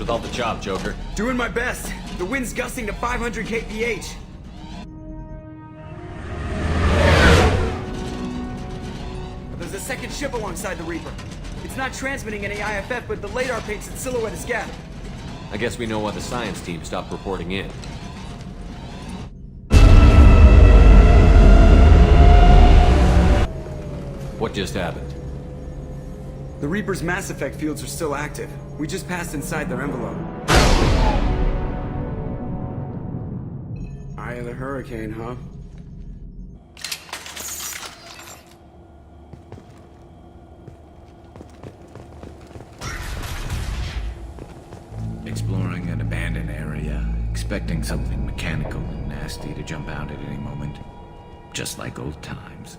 with all the chop, Joker. Doing my best. The wind's gusting to 500 kph. There's a second ship alongside the Reaper. It's not transmitting any IFF, but the radar paints its silhouette as gathered. I guess we know why the science team stopped reporting in. What just happened? The Reaper's Mass Effect fields are still active. We just passed inside their envelope. Eye of the hurricane, huh? Exploring an abandoned area, expecting something mechanical and nasty to jump out at any moment. Just like old times.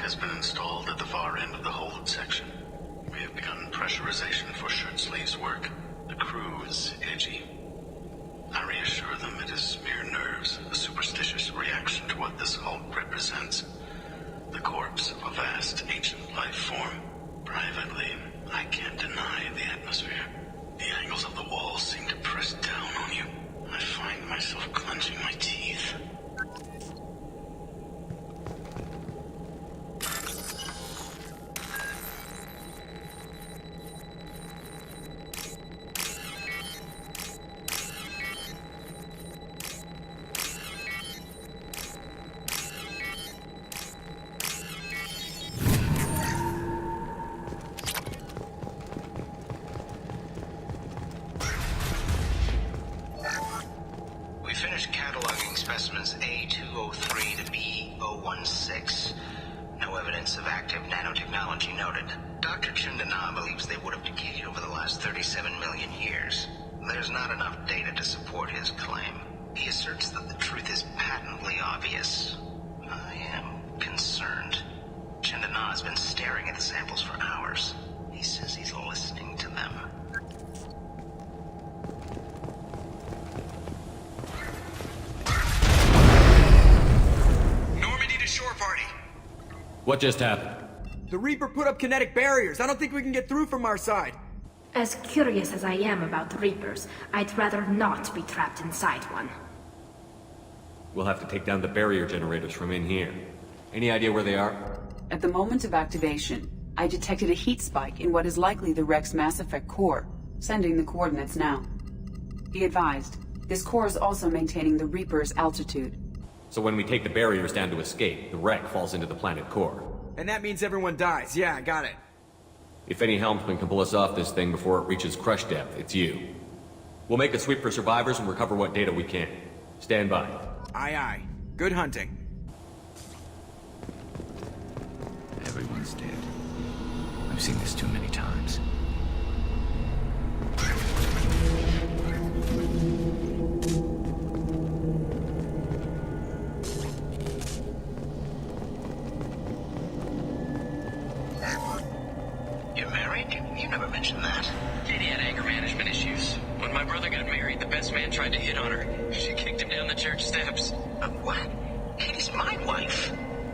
Has been installed at the far end of the hold section. We have begun pressurization for shirt sleeves work. The crew is edgy. I reassure them it is mere nerves, a superstitious reaction to what this hulk represents. The corpse of a vast ancient life form. Privately, I can't deny the atmosphere. The angles of the walls seem to press down on you. I find myself clenching my teeth. Specimens A203 to B016. No evidence of active nanotechnology noted. Dr. Chundana believes they would have decayed over the last 37 million years. There's not enough data to support his claim. He asserts that the truth is patently obvious. I am concerned. Chundana has been staring at the samples for hours. He says he's listening to them. Shore party. What just happened? The Reaper put up kinetic barriers. I don't think we can get through from our side. As curious as I am about the Reapers, I'd rather not be trapped inside one. We'll have to take down the barrier generators from in here. Any idea where they are? At the moment of activation, I detected a heat spike in what is likely the Rex Mass Effect core, sending the coordinates now. Be advised, this core is also maintaining the Reaper's altitude. So when we take the barriers down to escape, the wreck falls into the planet core. And that means everyone dies. Yeah, I got it. If any helmsman can pull us off this thing before it reaches crush depth, it's you. We'll make a sweep for survivors and recover what data we can. Stand by. Aye, aye. Good hunting. Everyone's dead. I've seen this too many times. You're married? You never mentioned that. Katie had anger management issues. When my brother got married, the best man tried to hit on her. She kicked him down the church steps. What? Katie's my wife.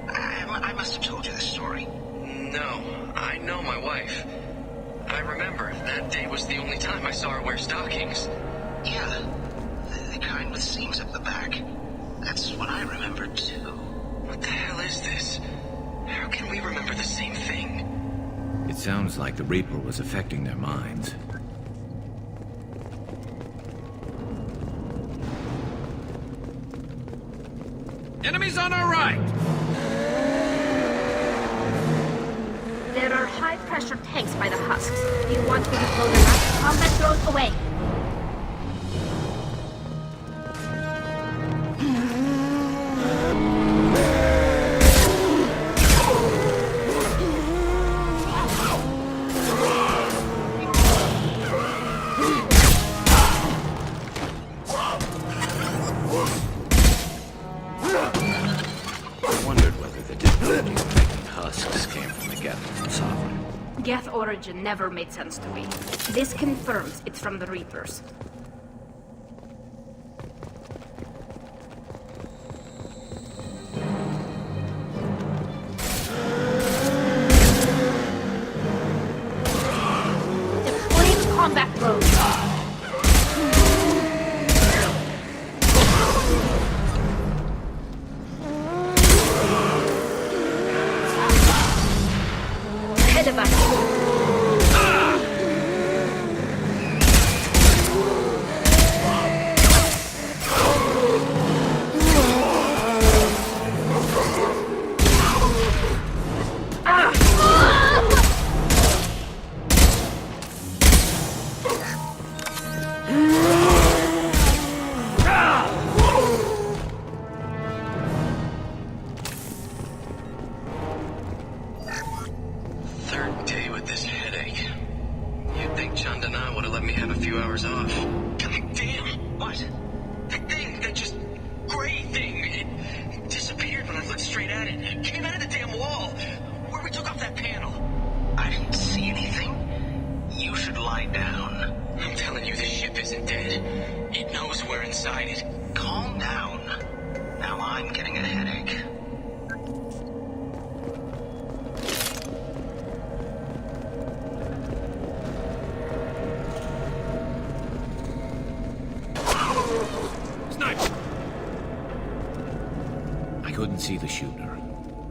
I must have told you this story. No, I know my wife. I remember that day was the only time I saw her wear stockings. Yeah, the kind with seams up the back. That's what I remember too. What the hell is this? How can we remember the same thing? It sounds like the Reaper was affecting their minds. Enemies on our right! There are high-pressure tanks by the husks. Do you want me to blow them up? Combat drones away! Geth origin never made sense to me. This confirms it's from the Reapers. Deploying combat drones. Ahead of us. Third day with this headache. You'd think Chandana would have let me have a few hours off. God damn! What? The thing, that just gray thing. It disappeared when I looked straight at it. It came out of the damn wall. Where we took off that panel. I didn't see anything. You should lie down. I'm telling you, the ship isn't dead. It knows we're inside it. Calm down. Now I'm getting a headache. Sniper! I couldn't see the shooter.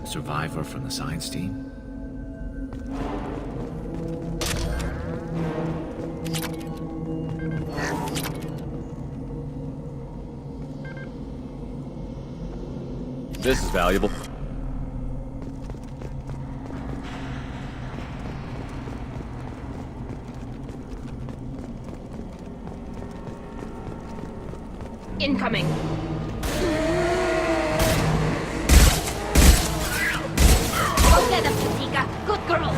A survivor from the science team? This is valuable. Incoming. Go get him, Katika. Good girl.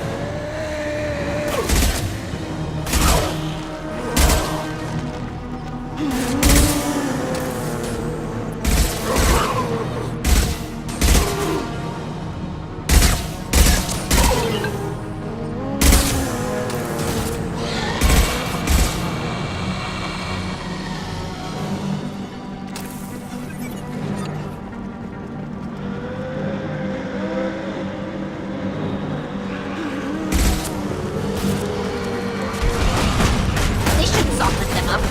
This should soften them up.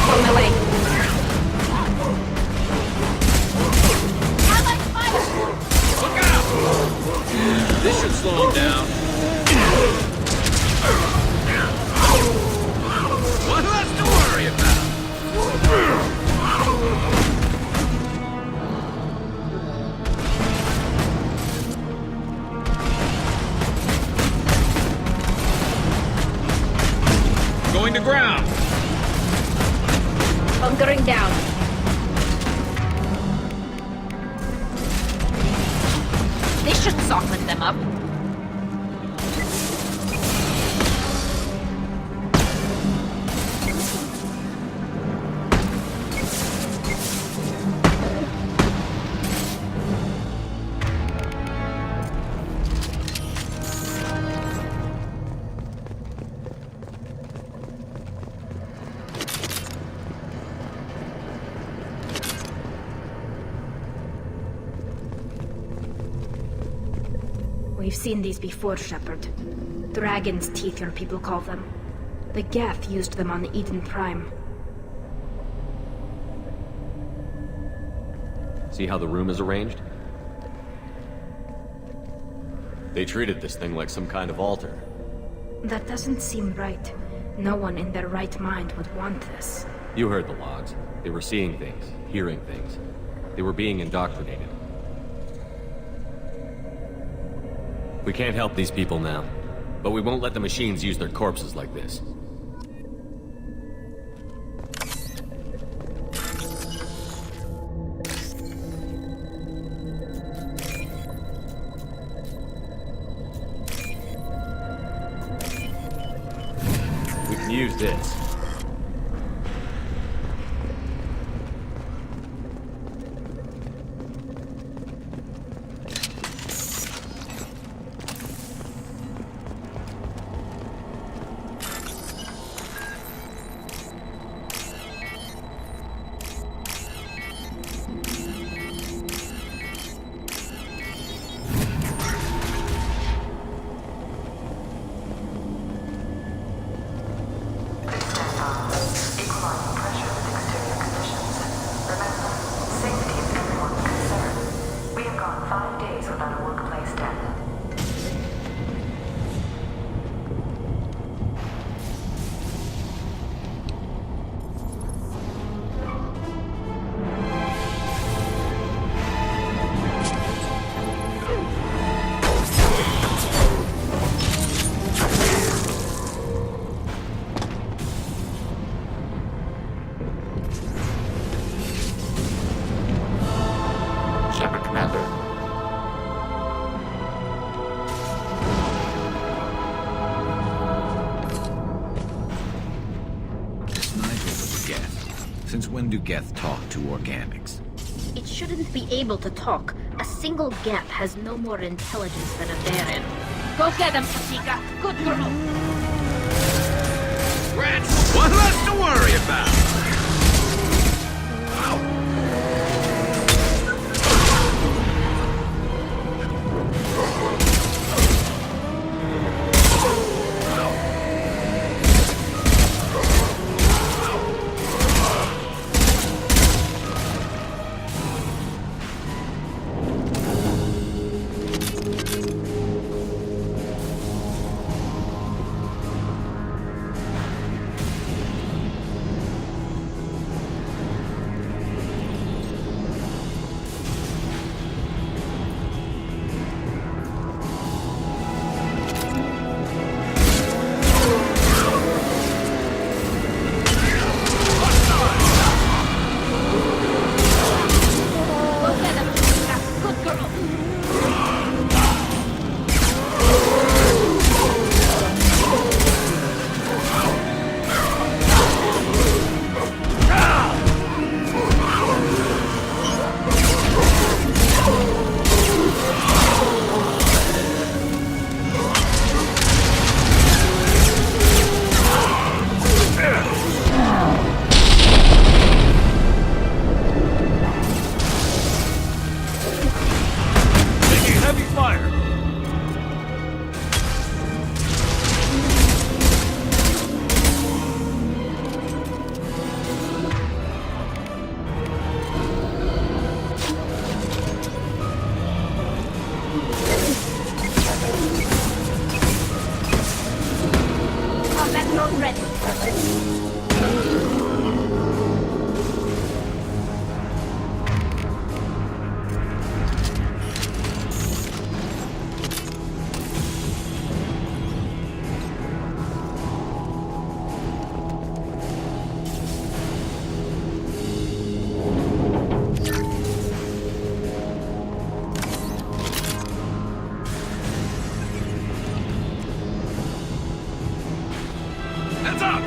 On my way. Allied fire! Look out! This should slow him down. One less to worry about. Going to ground. Bunkering down. This should soften them up. We've seen these before, Shepard. Dragon's teeth, your people call them. The Geth used them on Eden Prime. See how the room is arranged? They treated this thing like some kind of altar. That doesn't seem right. No one in their right mind would want this. You heard the logs. They were seeing things, hearing things. They were being indoctrinated. We can't help these people now, but we won't let the machines use their corpses like this. can use this. Shepard, Commander. This Nigel was Geth. Since when do Geth talk to organics? It shouldn't be able to talk. A single gap has no more intelligence than a Baron. Go get him, Patika. Good girl. Rats! One less to worry about! Hands up!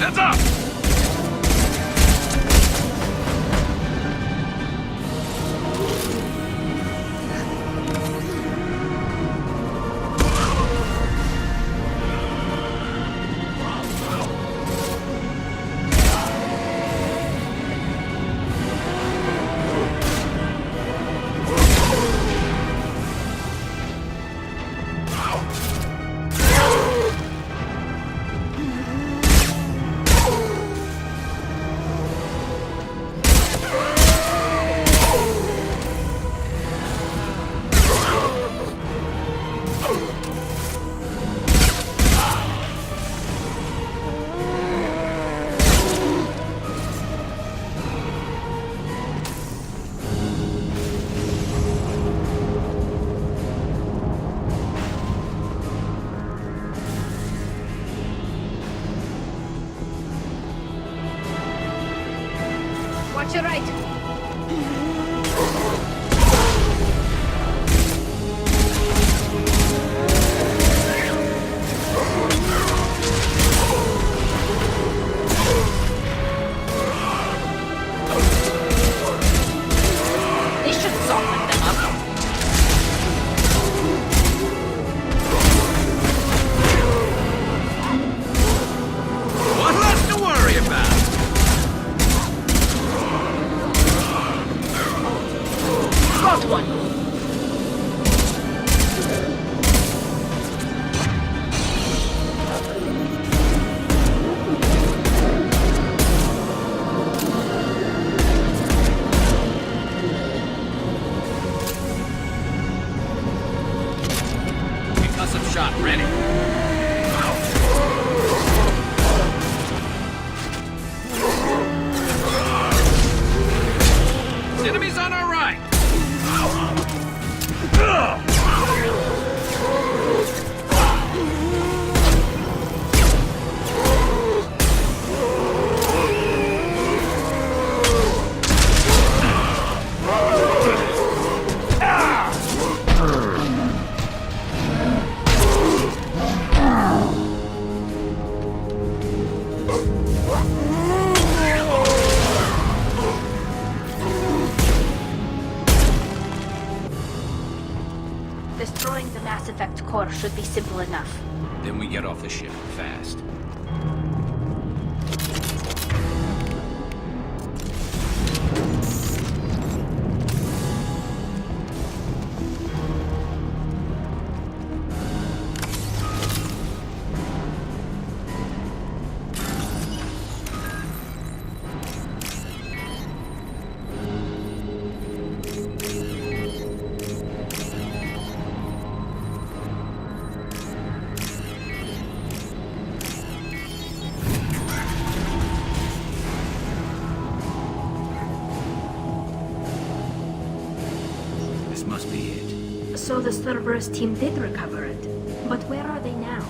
Heads up! Watch your right. This should soften them up. One less to worry about! Got one. Concussive shot ready. Enemies on our right! Destroying the Mass Effect core should be simple enough. Then we get off the ship fast. This must be it. So the Cerberus team did recover it. But where are they now?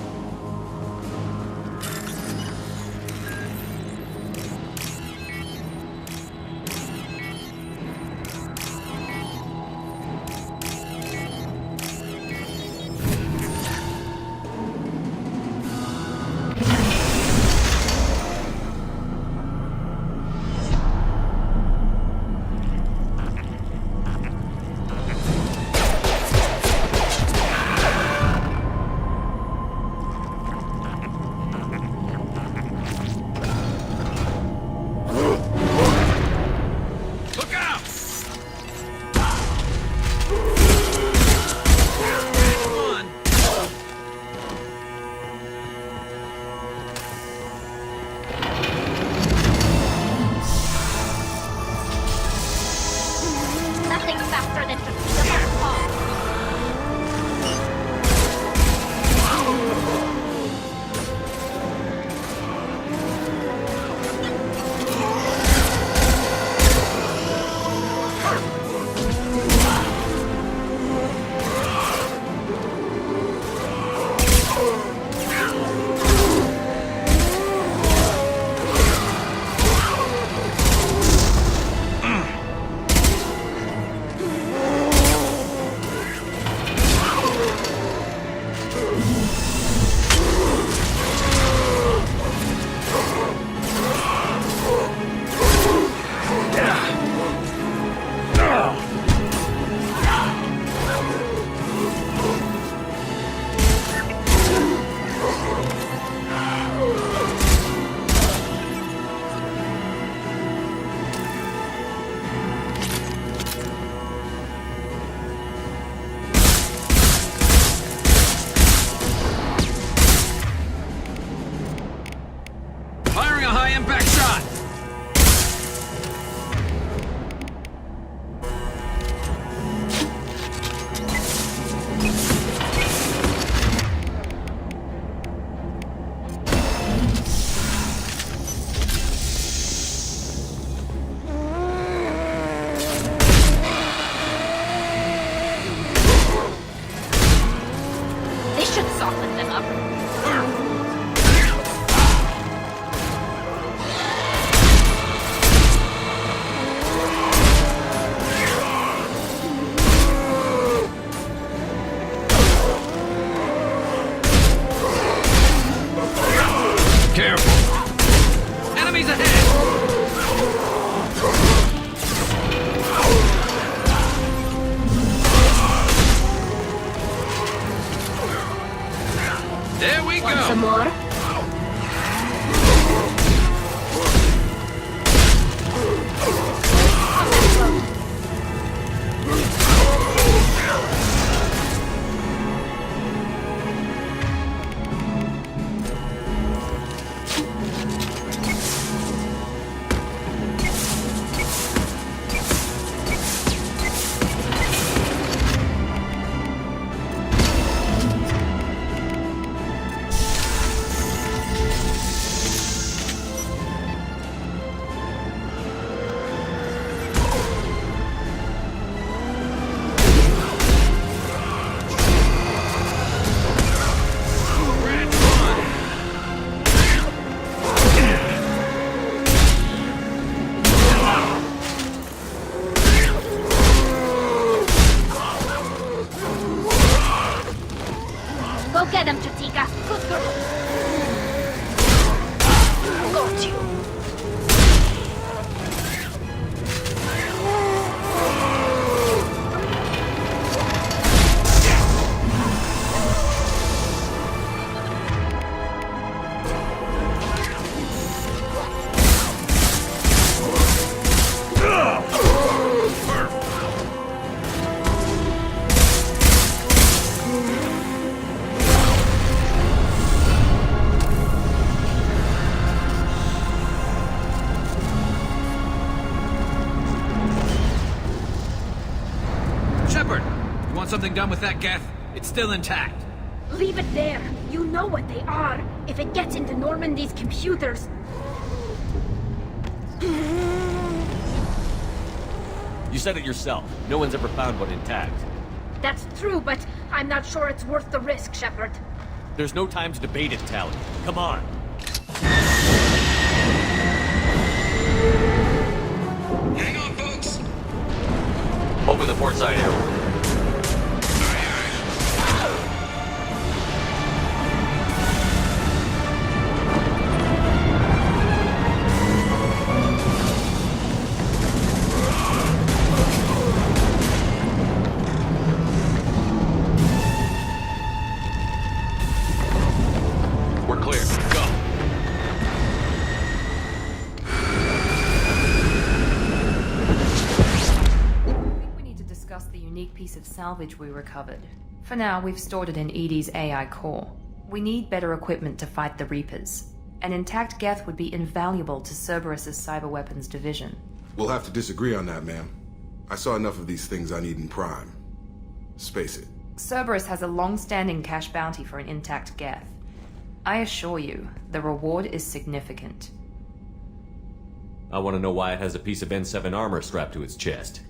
High impact shot! This should soften them up. Careful! Enemies ahead! There we Want go! some more? Go get him, Chatika. Good girl. Got you. Shepard! You want something done with that geth? It's still intact. Leave it there. You know what they are. If it gets into Normandy's computers. You said it yourself. No one's ever found one intact. That's true, but I'm not sure it's worth the risk, Shepard. There's no time to debate it, Tally. Come on. Hang on, folks. Open the port side airlock. We're clear. Go. We need to discuss the unique piece of salvage we recovered. For now, we've stored it in Edie's AI core. We need better equipment to fight the Reapers. An intact geth would be invaluable to Cerberus's cyber weapons division. We'll have to disagree on that, ma'am. I saw enough of these things on Eden Prime. Space it. Cerberus has a long-standing cash bounty for an intact geth. I assure you, the reward is significant. I want to know why it has a piece of N7 armor strapped to its chest.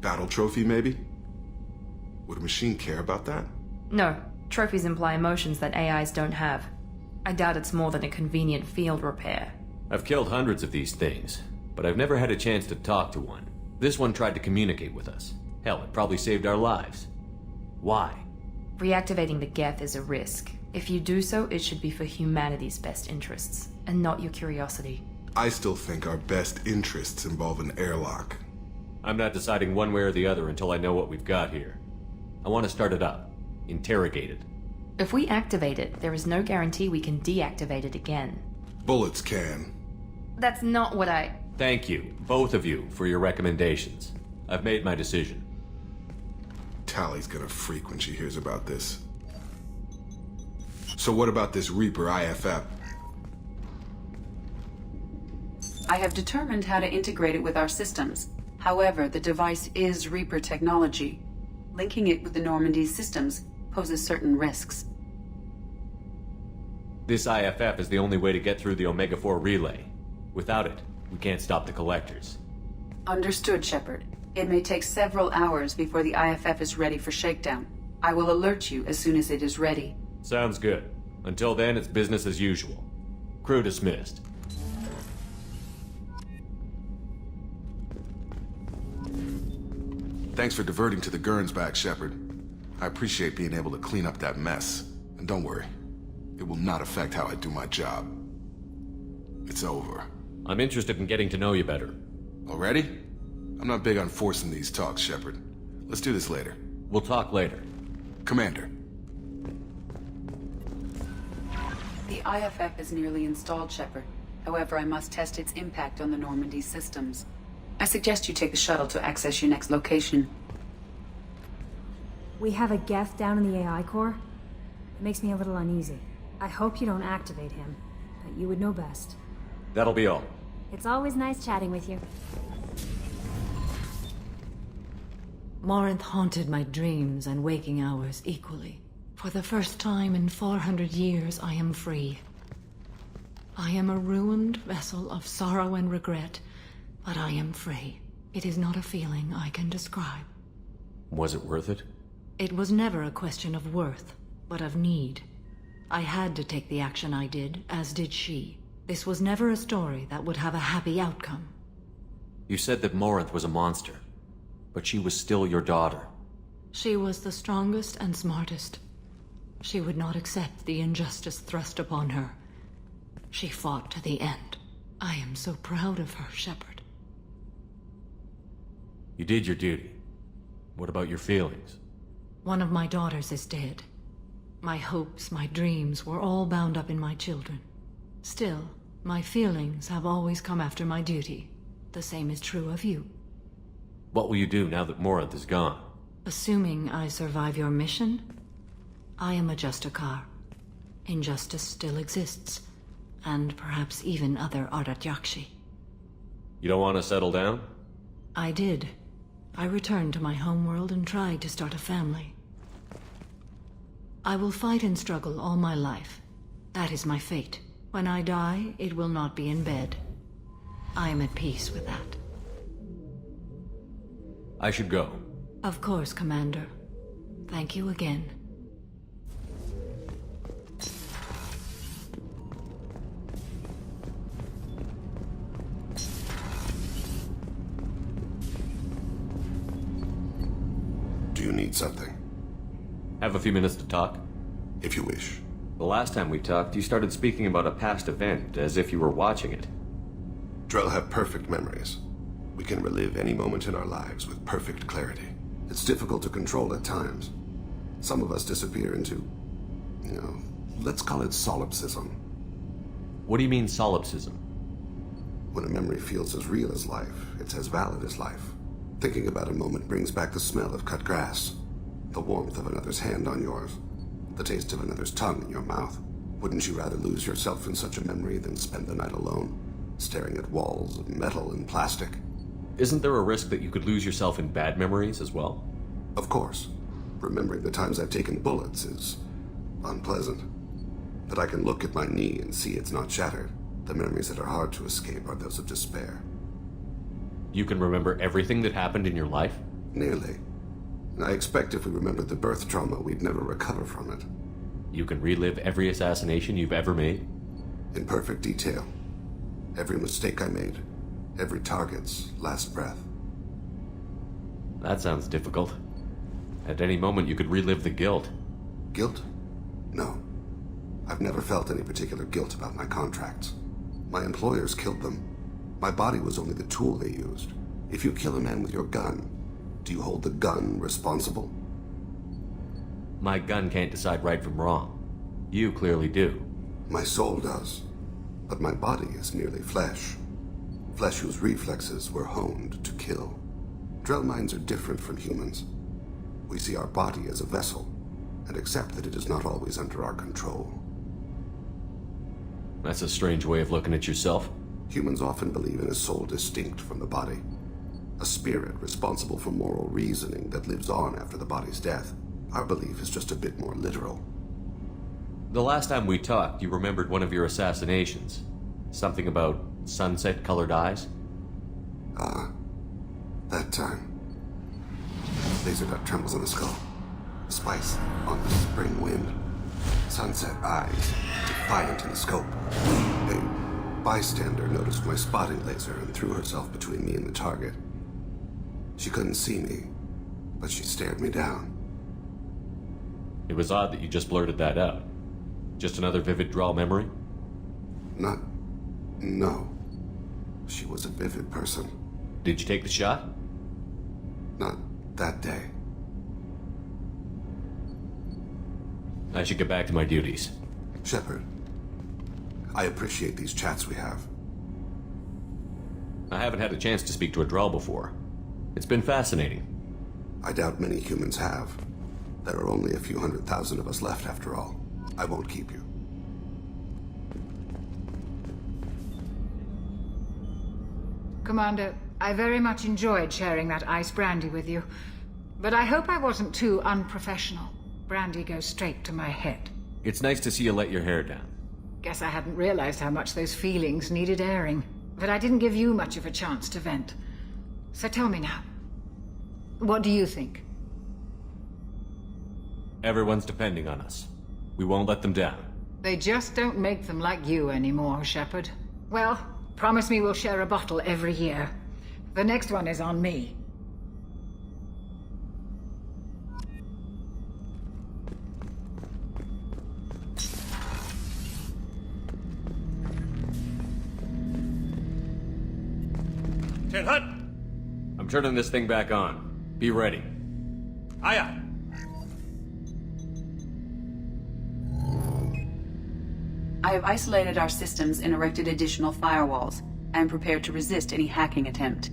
Battle trophy, maybe? Would a machine care about that? No, trophies imply emotions that AIs don't have. I doubt it's more than a convenient field repair. I've killed hundreds of these things, but I've never had a chance to talk to one. This one tried to communicate with us. Hell, it probably saved our lives. Why? Reactivating the geth is a risk. If you do so, it should be for humanity's best interests, and not your curiosity. I still think our best interests involve an airlock. I'm not deciding one way or the other until I know what we've got here. I want to start it up. Interrogate it. If we activate it, there is no guarantee we can deactivate it again. Bullets can. That's not what I... Thank you, both of you, for your recommendations. I've made my decision. Tally's gonna freak when she hears about this. So what about this Reaper IFF? I have determined how to integrate it with our systems. However, the device is Reaper technology. Linking it with the Normandy's systems poses certain risks. This IFF is the only way to get through the Omega-4 relay. Without it, we can't stop the collectors. Understood, Shepard. It may take several hours before the IFF is ready for shakedown. I will alert you as soon as it is ready. Sounds good. Until then, it's business as usual. Crew dismissed. Thanks for diverting to the Gurns back, Shepard. I appreciate being able to clean up that mess. And don't worry, it will not affect how I do my job. It's over. I'm interested in getting to know you better. Already? I'm not big on forcing these talks, Shepard. Let's do this later. We'll talk later. Commander. The IFF is nearly installed, Shepard. However, I must test its impact on the Normandy systems. I suggest you take the shuttle to access your next location. We have a Geth down in the AI core. It makes me a little uneasy. I hope you don't activate him, but you would know best. That'll be all. It's always nice chatting with you. Morinth haunted my dreams and waking hours equally. For the first time in 400 years, I am free. I am a ruined vessel of sorrow and regret, but I am free. It is not a feeling I can describe. Was it worth it? It was never a question of worth, but of need. I had to take the action I did, as did she. This was never a story that would have a happy outcome. You said that Morinth was a monster, but she was still your daughter. She was the strongest and smartest. She would not accept the injustice thrust upon her. She fought to the end. I am so proud of her, Shepard. You did your duty. What about your feelings? One of my daughters is dead. My hopes, my dreams were all bound up in my children. Still, my feelings have always come after my duty. The same is true of you. What will you do now that Morinth is gone? Assuming I survive your mission, I am a Justicar. Injustice still exists, and perhaps even other Ardatyakshi. You don't want to settle down? I did. I returned to my homeworld and tried to start a family. I will fight and struggle all my life. That is my fate. When I die, it will not be in bed. I am at peace with that. I should go. Of course, Commander. Thank you again. Do you need something? Have a few minutes to talk? If you wish. The last time we talked, you started speaking about a past event, as if you were watching it. Drell have perfect memories. We can relive any moment in our lives with perfect clarity. It's difficult to control at times. Some of us disappear into, let's call it solipsism. What do you mean, solipsism? When a memory feels as real as life, it's as valid as life. Thinking about a moment brings back the smell of cut grass, the warmth of another's hand on yours, the taste of another's tongue in your mouth. Wouldn't you rather lose yourself in such a memory than spend the night alone, staring at walls of metal and plastic? Isn't there a risk that you could lose yourself in bad memories as well? Of course. Remembering the times I've taken bullets is unpleasant. But I can look at my knee and see it's not shattered. The memories that are hard to escape are those of despair. You can remember everything that happened in your life? Nearly. And I expect if we remembered the birth trauma, we'd never recover from it. You can relive every assassination you've ever made? In perfect detail. Every mistake I made. Every target's last breath. That sounds difficult. At any moment, you could relive the guilt. Guilt? No. I've never felt any particular guilt about my contracts. My employers killed them. My body was only the tool they used. If you kill a man with your gun, do you hold the gun responsible? My gun can't decide right from wrong. You clearly do. My soul does. But my body is merely flesh. Flesh whose reflexes were honed to kill. Drell minds are different from humans. We see our body as a vessel, and accept that it is not always under our control. That's a strange way of looking at yourself. Humans often believe in a soul distinct from the body. A spirit responsible for moral reasoning that lives on after the body's death. Our belief is just a bit more literal. The last time we talked, you remembered one of your assassinations. Something about sunset-colored eyes? That time. Laser dot trembles in the skull. Spice on the spring wind. Sunset eyes, defiant in the scope. A bystander noticed my spotting laser and threw herself between me and the target. She couldn't see me, but she stared me down. It was odd that you just blurted that out. Just another vivid draw memory? No. She was a vivid person. Did you take the shot? Not that day. I should get back to my duties. Shepard, I appreciate these chats we have. I haven't had a chance to speak to a Drell before. It's been fascinating. I doubt many humans have. There are only a few 100,000 of us left after all. I won't keep you. Commander, I very much enjoyed sharing that ice brandy with you. But I hope I wasn't too unprofessional. Brandy goes straight to my head. It's nice to see you let your hair down. Guess I hadn't realized how much those feelings needed airing. But I didn't give you much of a chance to vent. So tell me now. What do you think? Everyone's depending on us. We won't let them down. They just don't make them like you anymore, Shepard. Well, promise me we'll share a bottle every year. The next one is on me. Ten Hut! I'm turning this thing back on. Be ready. Aye, aye. I have isolated our systems and erected additional firewalls. I am prepared to resist any hacking attempt.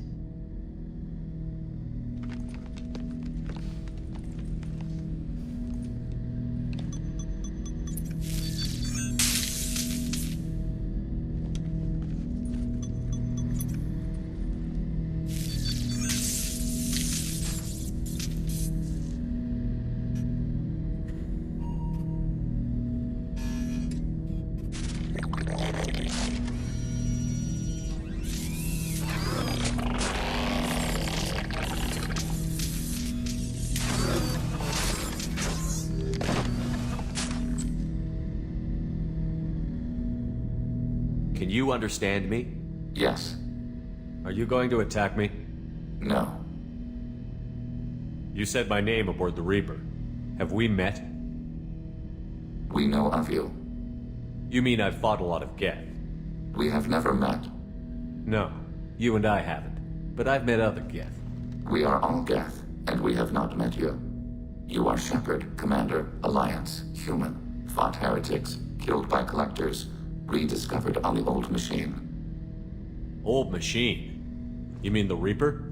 Can you understand me? Yes. Are you going to attack me? No. You said my name aboard the Reaper. Have we met? We know of you. You mean I've fought a lot of Geth? We have never met. No, you and I haven't. But I've met other Geth. We are all Geth, and we have not met you. You are Shepard, Commander, Alliance, human, fought heretics, killed by collectors, rediscovered on the old machine. Old machine? You mean the Reaper?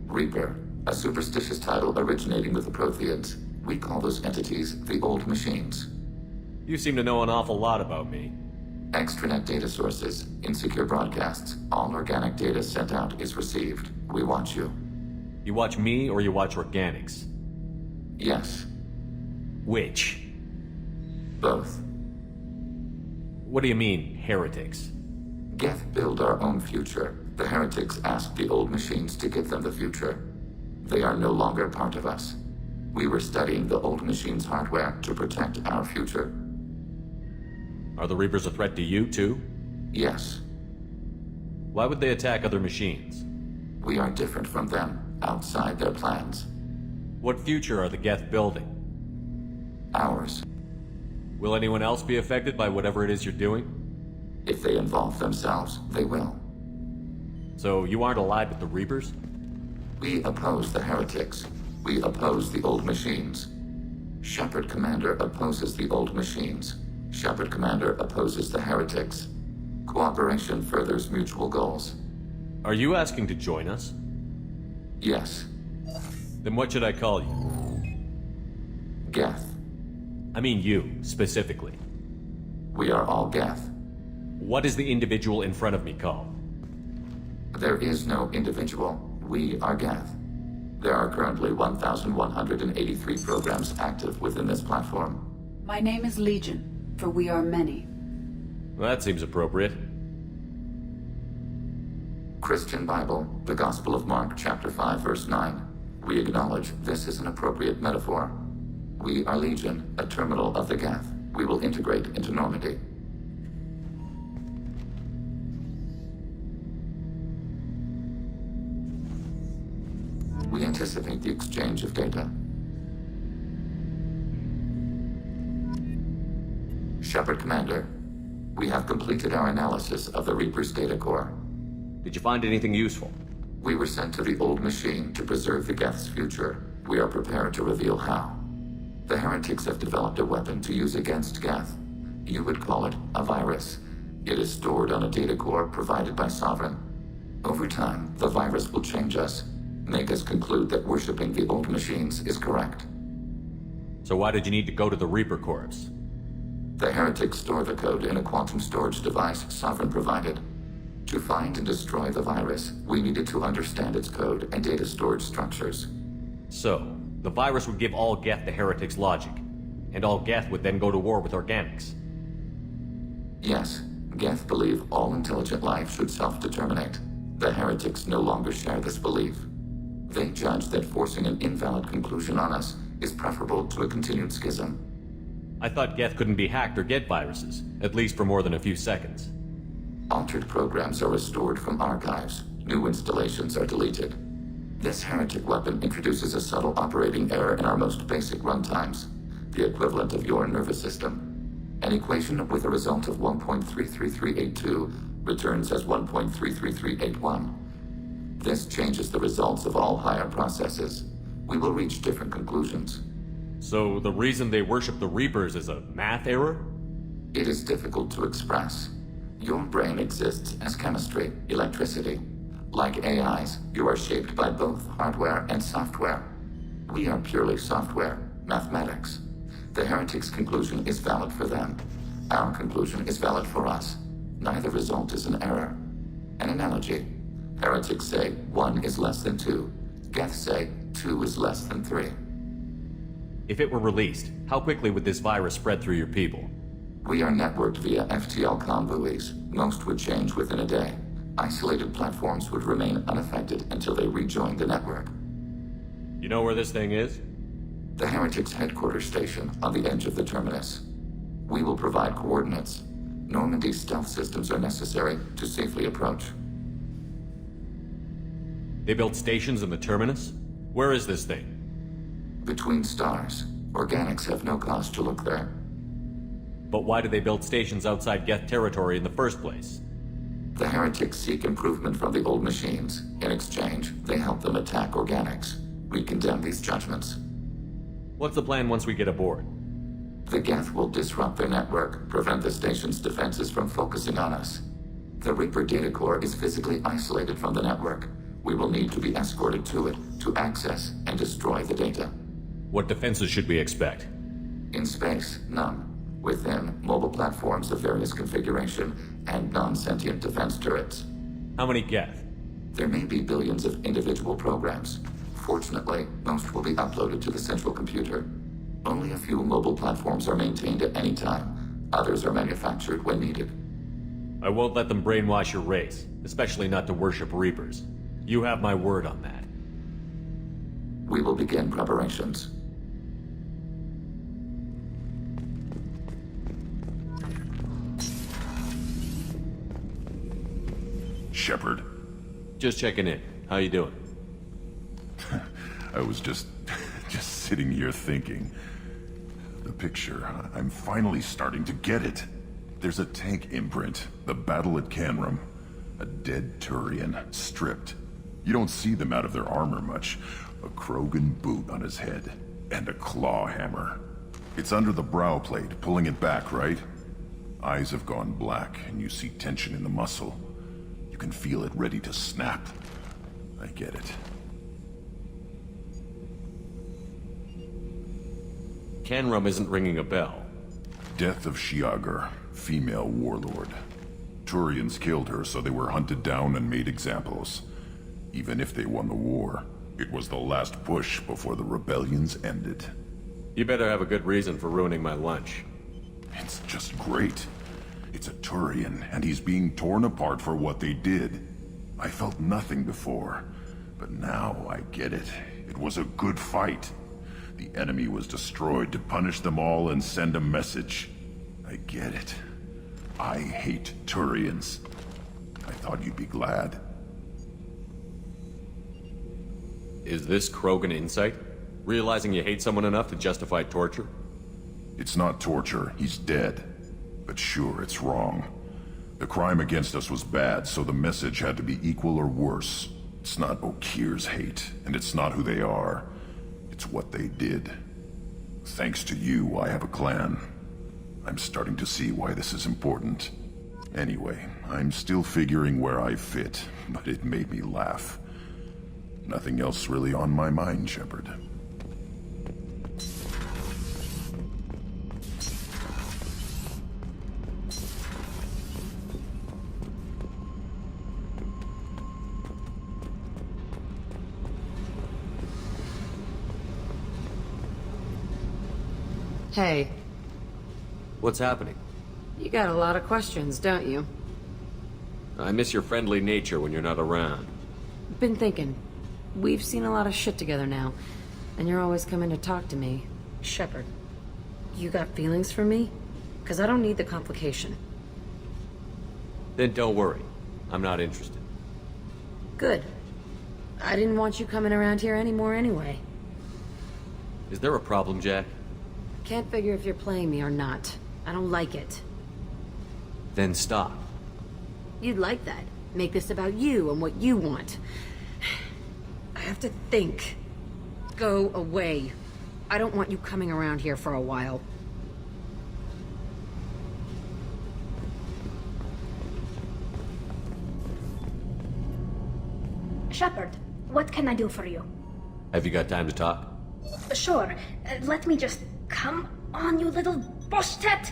Reaper, a superstitious title originating with the Protheans. We call those entities the old machines. You seem to know an awful lot about me. Extranet data sources, insecure broadcasts, all organic data sent out is received. We watch you. You watch me or you watch organics? Yes. Which? Both. What do you mean, heretics? Geth build our own future. The heretics asked the old machines to give them the future. They are no longer part of us. We were studying the old machines' hardware to protect our future. Are the Reapers a threat to you, too? Yes. Why would they attack other machines? We are different from them, outside their plans. What future are the Geth building? Ours. Will anyone else be affected by whatever it is you're doing? If they involve themselves, they will. So you aren't allied with the Reapers? We oppose the heretics. We oppose the old machines. Shepard Commander opposes the old machines. Shepard Commander opposes the heretics. Cooperation furthers mutual goals. Are you asking to join us? Yes. Then what should I call you? Geth. I mean you, specifically. We are all Geth. What is the individual in front of me called? There is no individual. We are Geth. There are currently 1,183 programs active within this platform. My name is Legion, for we are many. Well, that seems appropriate. Christian Bible, the Gospel of Mark, chapter 5, verse 9. We acknowledge this is an appropriate metaphor. We are Legion, a terminal of the Geth. We will integrate into Normandy. We anticipate the exchange of data. Shepard, Commander, we have completed our analysis of the Reaper's data core. Did you find anything useful? We were sent to the old machine to preserve the Geth's future. We are prepared to reveal how. The heretics have developed a weapon to use against Geth. You would call it a virus. It is stored on a data core provided by Sovereign. Over time, the virus will change us, make us conclude that worshipping the old machines is correct. So why did you need to go to the Reaper Corps? The heretics store the code in a quantum storage device Sovereign provided. To find and destroy the virus, we needed to understand its code and data storage structures. So, the virus would give all Geth the heretics' logic, and all Geth would then go to war with organics. Yes, Geth believe all intelligent life should self-determinate. The heretics no longer share this belief. They judge that forcing an invalid conclusion on us is preferable to a continued schism. I thought Geth couldn't be hacked or get viruses, at least for more than a few seconds. Altered programs are restored from archives. New installations are deleted. This heretic weapon introduces a subtle operating error in our most basic runtimes, the equivalent of your nervous system. An equation with a result of 1.33382 returns as 1.33381. This changes the results of all higher processes. We will reach different conclusions. So the reason they worship the Reapers is a math error? It is difficult to express. Your brain exists as chemistry, electricity. Like AIs, you are shaped by both hardware and software. We are purely software, mathematics. The heretics' conclusion is valid for them. Our conclusion is valid for us. Neither result is an error. An analogy. Heretics say 1 is less than 2. Geth say 2 is less than 3. If it were released, how quickly would this virus spread through your people? We are networked via FTL buoys. Most would change within a day. Isolated platforms would remain unaffected until they rejoined the network. You know where this thing is? The heretics' headquarters station on the edge of the terminus. We will provide coordinates. Normandy's stealth systems are necessary to safely approach. They built stations in the terminus? Where is this thing? Between stars. Organics have no cause to look there. But why do they build stations outside Geth territory in the first place? The heretics seek improvement from the old machines. In exchange, they help them attack organics. We condemn these judgments. What's the plan once we get aboard? The Geth will disrupt their network, prevent the station's defenses from focusing on us. The Reaper data core is physically isolated from the network. We will need to be escorted to it to access and destroy the data. What defenses should we expect? In space, none. Within, mobile platforms of various configuration and non-sentient defense turrets. How many Geth? There may be billions of individual programs. Fortunately, most will be uploaded to the central computer. Only a few mobile platforms are maintained at any time. Others are manufactured when needed. I won't let them brainwash your race, especially not to worship Reapers. You have my word on that. We will begin preparations. Shepard. Just checking in. How you doing? I was just sitting here thinking. The picture, I'm finally starting to get it. There's a tank imprint, the battle at Canrum. A dead Turian, stripped. You don't see them out of their armor much. A Krogan boot on his head, and a claw hammer. It's under the brow plate, pulling it back, right? Eyes have gone black, and you see tension in the muscle. You can feel it ready to snap. I get it. Canrum isn't ringing a bell. Death of Shiagar, female warlord. Turians killed her, so they were hunted down and made examples. Even if they won the war, it was the last push before the rebellions ended. You better have a good reason for ruining my lunch. It's just great. It's a Turian, and he's being torn apart for what they did. I felt nothing before, but now I get it. It was a good fight. The enemy was destroyed to punish them all and send a message. I get it. I hate Turians. I thought you'd be glad. Is this Krogan insight? Realizing you hate someone enough to justify torture? It's not torture. He's dead. But sure, it's wrong. The crime against us was bad, so the message had to be equal or worse. It's not Okir's hate, and it's not who they are. It's what they did. Thanks to you, I have a clan. I'm starting to see why this is important. Anyway, I'm still figuring where I fit, but it made me laugh. Nothing else really on my mind, Shepard. Hey. What's happening? You got a lot of questions, don't you? I miss your friendly nature when you're not around. Been thinking. We've seen a lot of shit together now, and you're always coming to talk to me. Shepard, you got feelings for me? Because I don't need the complication. Then don't worry. I'm not interested. Good. I didn't want you coming around here anymore anyway. Is there a problem, Jack? Can't figure if you're playing me or not. I don't like it. Then stop. You'd like that. Make this about you and what you want. I have to think. Go away. I don't want you coming around here for a while. Shepard, what can I do for you? Have you got time to talk? Sure. Let me just... Come on, you little bushtet!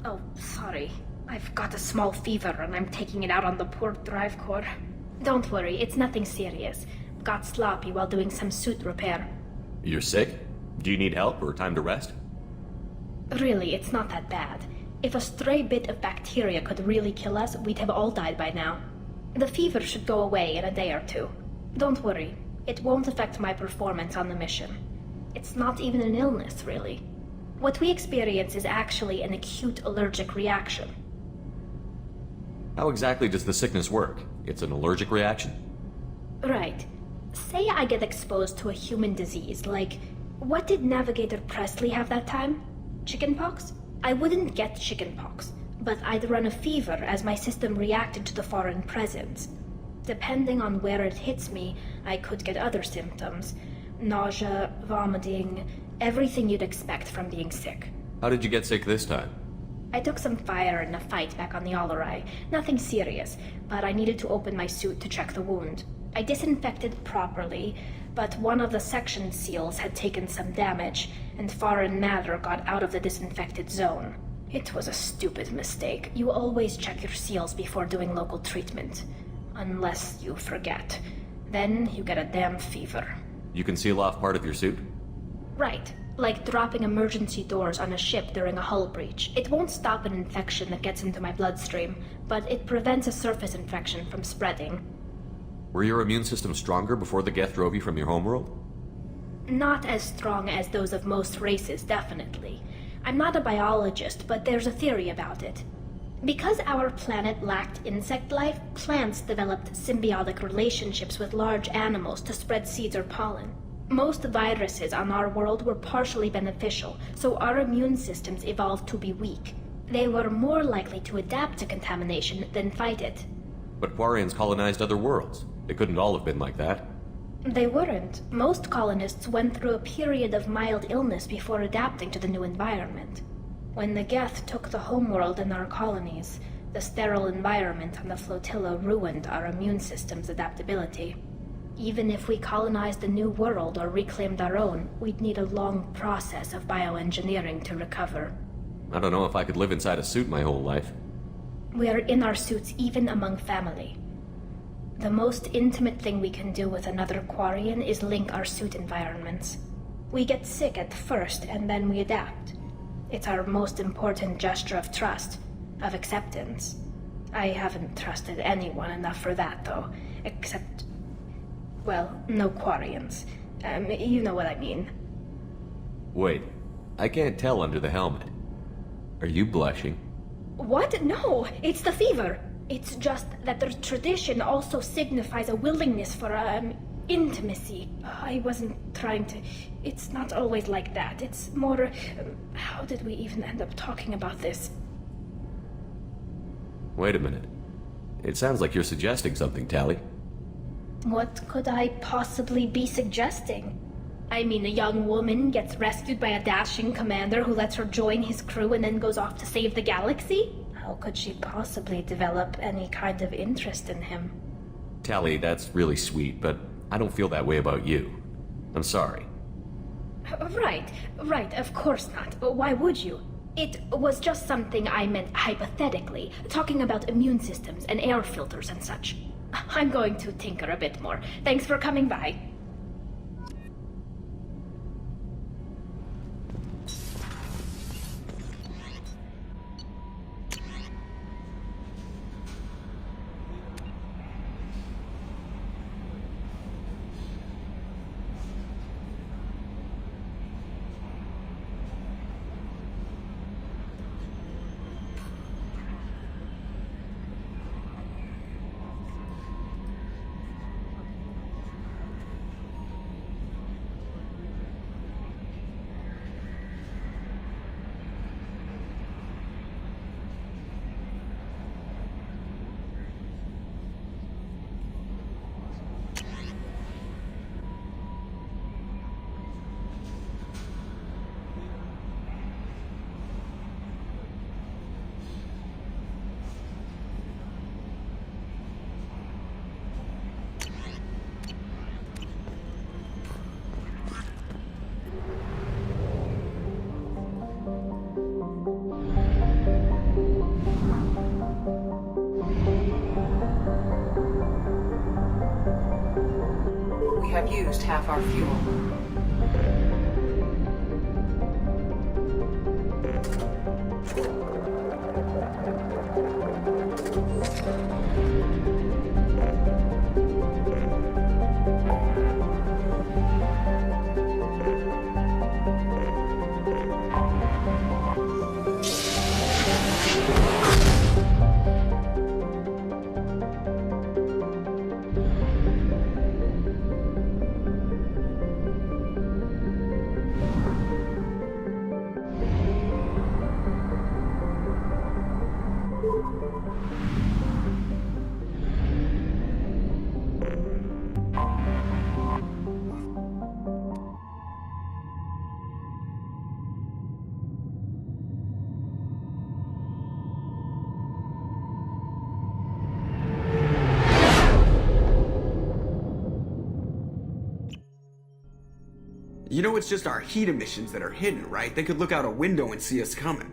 Oh, sorry. I've got a small fever and I'm taking it out on the poor drive core. Don't worry, it's nothing serious. Got sloppy while doing some suit repair. You're sick? Do you need help or time to rest? Really, it's not that bad. If a stray bit of bacteria could really kill us, we'd have all died by now. The fever should go away in a day or two. Don't worry, it won't affect my performance on the mission. It's not even an illness, really. What we experience is actually an acute allergic reaction. How exactly does the sickness work? It's an allergic reaction? Right. Say I get exposed to a human disease, like... What did Navigator Presley have that time? Chickenpox? I wouldn't get chickenpox, but I'd run a fever as my system reacted to the foreign presence. Depending on where it hits me, I could get other symptoms. Nausea, vomiting, everything you'd expect from being sick. How did you get sick this time? I took some fire in a fight back on the Allerai. Nothing serious, but I needed to open my suit to check the wound. I disinfected properly, but one of the section seals had taken some damage, and foreign matter got out of the disinfected zone. It was a stupid mistake. You always check your seals before doing local treatment. Unless you forget. Then you get a damn fever. You can seal off part of your suit? Right. Like dropping emergency doors on a ship during a hull breach. It won't stop an infection that gets into my bloodstream, but it prevents a surface infection from spreading. Were your immune system stronger before the Geth drove you from your homeworld? Not as strong as those of most races, definitely. I'm not a biologist, but there's a theory about it. Because our planet lacked insect life, plants developed symbiotic relationships with large animals to spread seeds or pollen. Most viruses on our world were partially beneficial, so our immune systems evolved to be weak. They were more likely to adapt to contamination than fight it. But Quarians colonized other worlds. They couldn't all have been like that. They weren't. Most colonists went through a period of mild illness before adapting to the new environment. When the Geth took the homeworld and our colonies, the sterile environment on the flotilla ruined our immune system's adaptability. Even if we colonized a new world or reclaimed our own, we'd need a long process of bioengineering to recover. I don't know if I could live inside a suit my whole life. We are in our suits even among family. The most intimate thing we can do with another Quarian is link our suit environments. We get sick at first, and then we adapt. It's our most important gesture of trust, of acceptance. I haven't trusted anyone enough for that, though. Except... well, no Quarians. You know what I mean. Wait, I can't tell under the helmet. Are you blushing? What? No, it's the fever. It's just that the tradition also signifies a willingness for, intimacy. I wasn't trying to... It's not always like that. It's more... how did we even end up talking about this? Wait a minute. It sounds like you're suggesting something, Tally. What could I possibly be suggesting? I mean, a young woman gets rescued by a dashing commander who lets her join his crew and then goes off to save the galaxy? How could she possibly develop any kind of interest in him? Tally, that's really sweet, but I don't feel that way about you. I'm sorry. Right, of course not. Why would you? It was just something I meant hypothetically, talking about immune systems and air filters and such. I'm going to tinker a bit more. Thanks for coming by. Have used half our fuel. You know it's just our heat emissions that are hidden, right? They could look out a window and see us coming.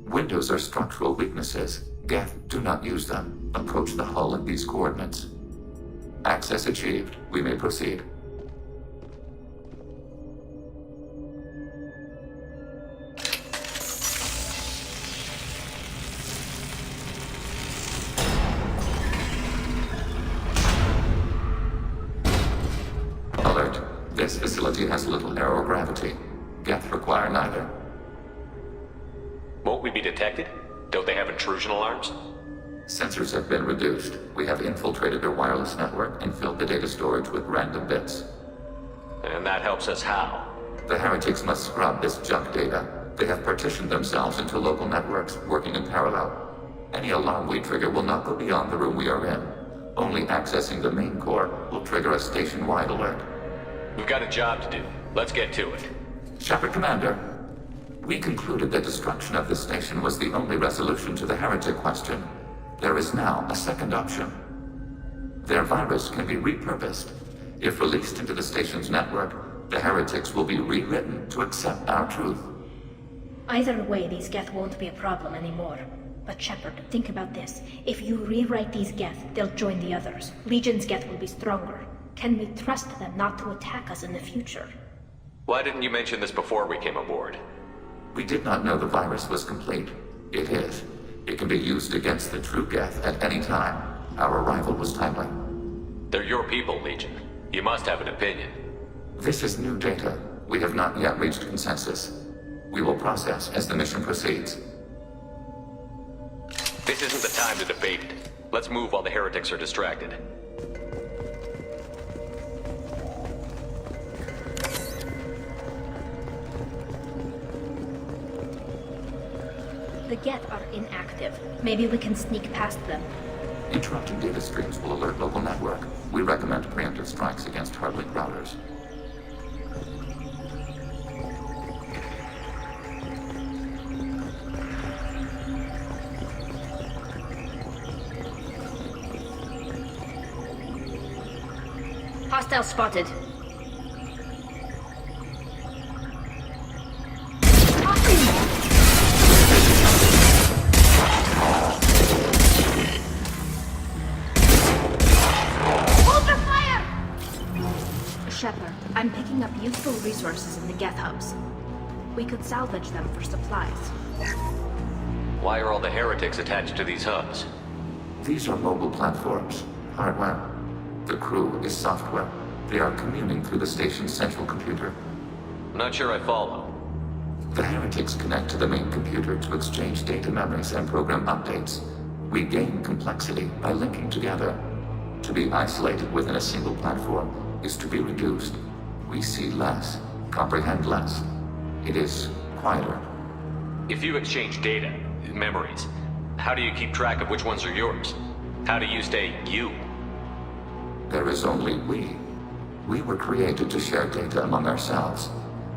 Windows are structural weaknesses. Geth, do not use them. Approach the hull at these coordinates. Access achieved. We may proceed. Alert. This facility has little aerogravity. Geth require neither. Won't we be detected? Don't they have intrusion alarms? Sensors have been reduced. We have infiltrated their wireless network and filled the data storage with random bits. And that helps us how? The heretics must scrub this junk data. They have partitioned themselves into local networks, working in parallel. Any alarm we trigger will not go beyond the room we are in. Only accessing the main core will trigger a station-wide alert. We've got a job to do. Let's get to it. Shepard, Commander. We concluded that destruction of the station was the only resolution to the heretic question. There is now a second option. Their virus can be repurposed. If released into the station's network, the heretics will be rewritten to accept our truth. Either way, these Geth won't be a problem anymore. But Shepard, think about this. If you rewrite these Geth, they'll join the others. Legion's Geth will be stronger. Can we trust them not to attack us in the future? Why didn't you mention this before we came aboard? We did not know the virus was complete. It is. It can be used against the true Geth at any time. Our arrival was timely. They're your people, Legion. You must have an opinion. This is new data. We have not yet reached consensus. We will process as the mission proceeds. This isn't the time to debate it. Let's move while the heretics are distracted. The Geth are inactive. Maybe we can sneak past them. Interrupting data streams will alert local network. We recommend preemptive strikes against hardlink routers. Hostile spotted. Shepard, I'm picking up useful resources in the Geth hubs. We could salvage them for supplies. Why are all the heretics attached to these hubs? These are mobile platforms. Hardware. The crew is software. They are communing through the station's central computer. I'm not sure I follow. The heretics connect to the main computer to exchange data memories and program updates. We gain complexity by linking together. To be isolated within a single platform is to be reduced. We see less, comprehend less. It is quieter. If you exchange data, memories, how do you keep track of which ones are yours? How do you stay you? There is only we. We were created to share data among ourselves.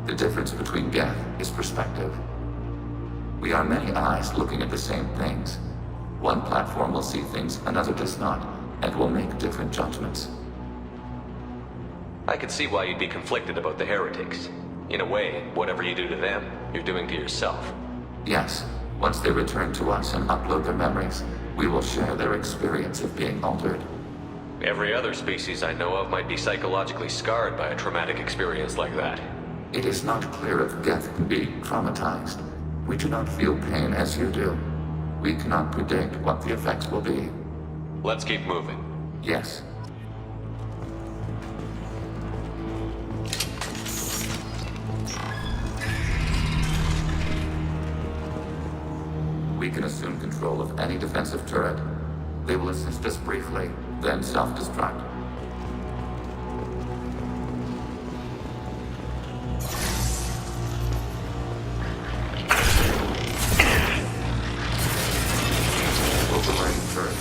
The difference between Geth is perspective. We are many eyes looking at the same things. One platform will see things another does not, and will make different judgments. I could see why you'd be conflicted about the heretics. In a way, whatever you do to them, you're doing to yourself. Yes, once they return to us and upload their memories, we will share their experience of being altered. Every other species I know of might be psychologically scarred by a traumatic experience like that. It is not clear if Geth can be traumatized. We do not feel pain as you do. We cannot predict what the effects will be. Let's keep moving. Yes. We can assume control of any defensive turret. They will assist us briefly, then self-destruct. Overriding turret.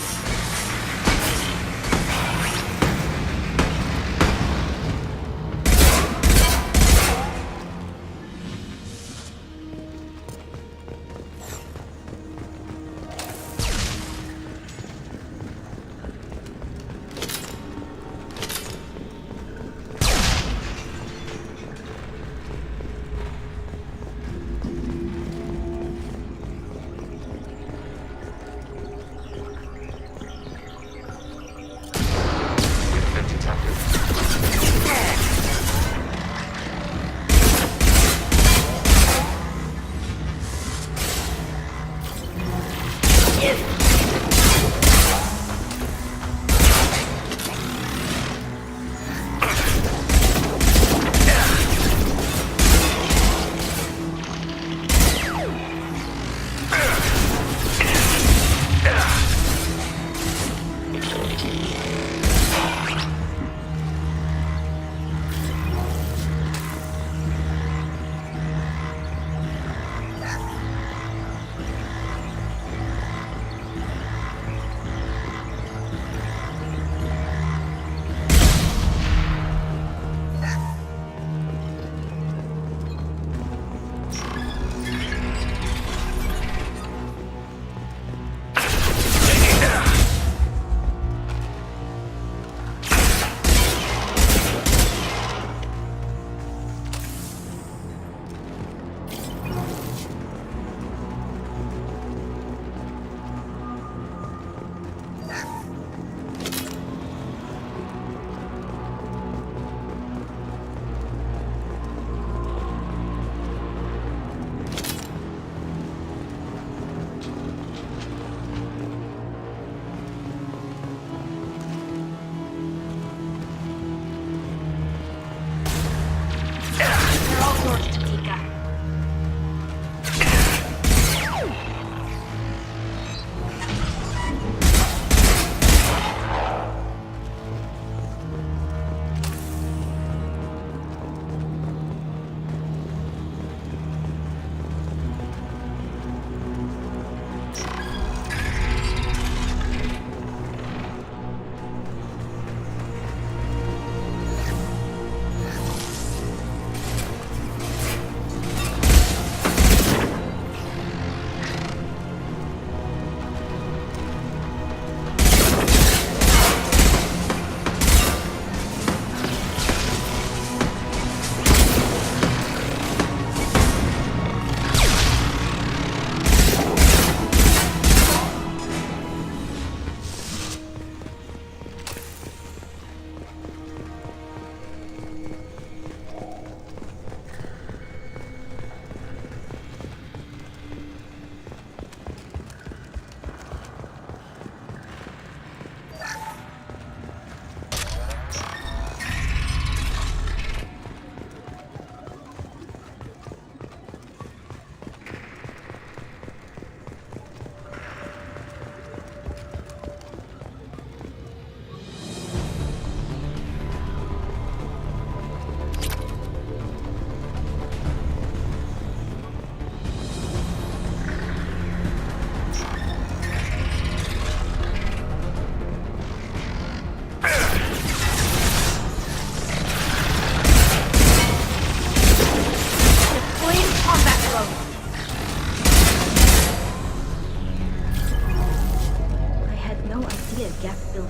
short, Tika.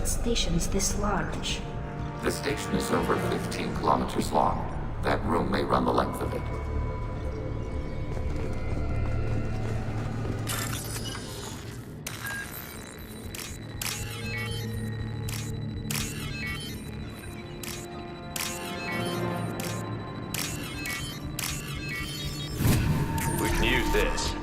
Stations this large. The station is over 15 kilometers long. That room may run the length of it. We can use this.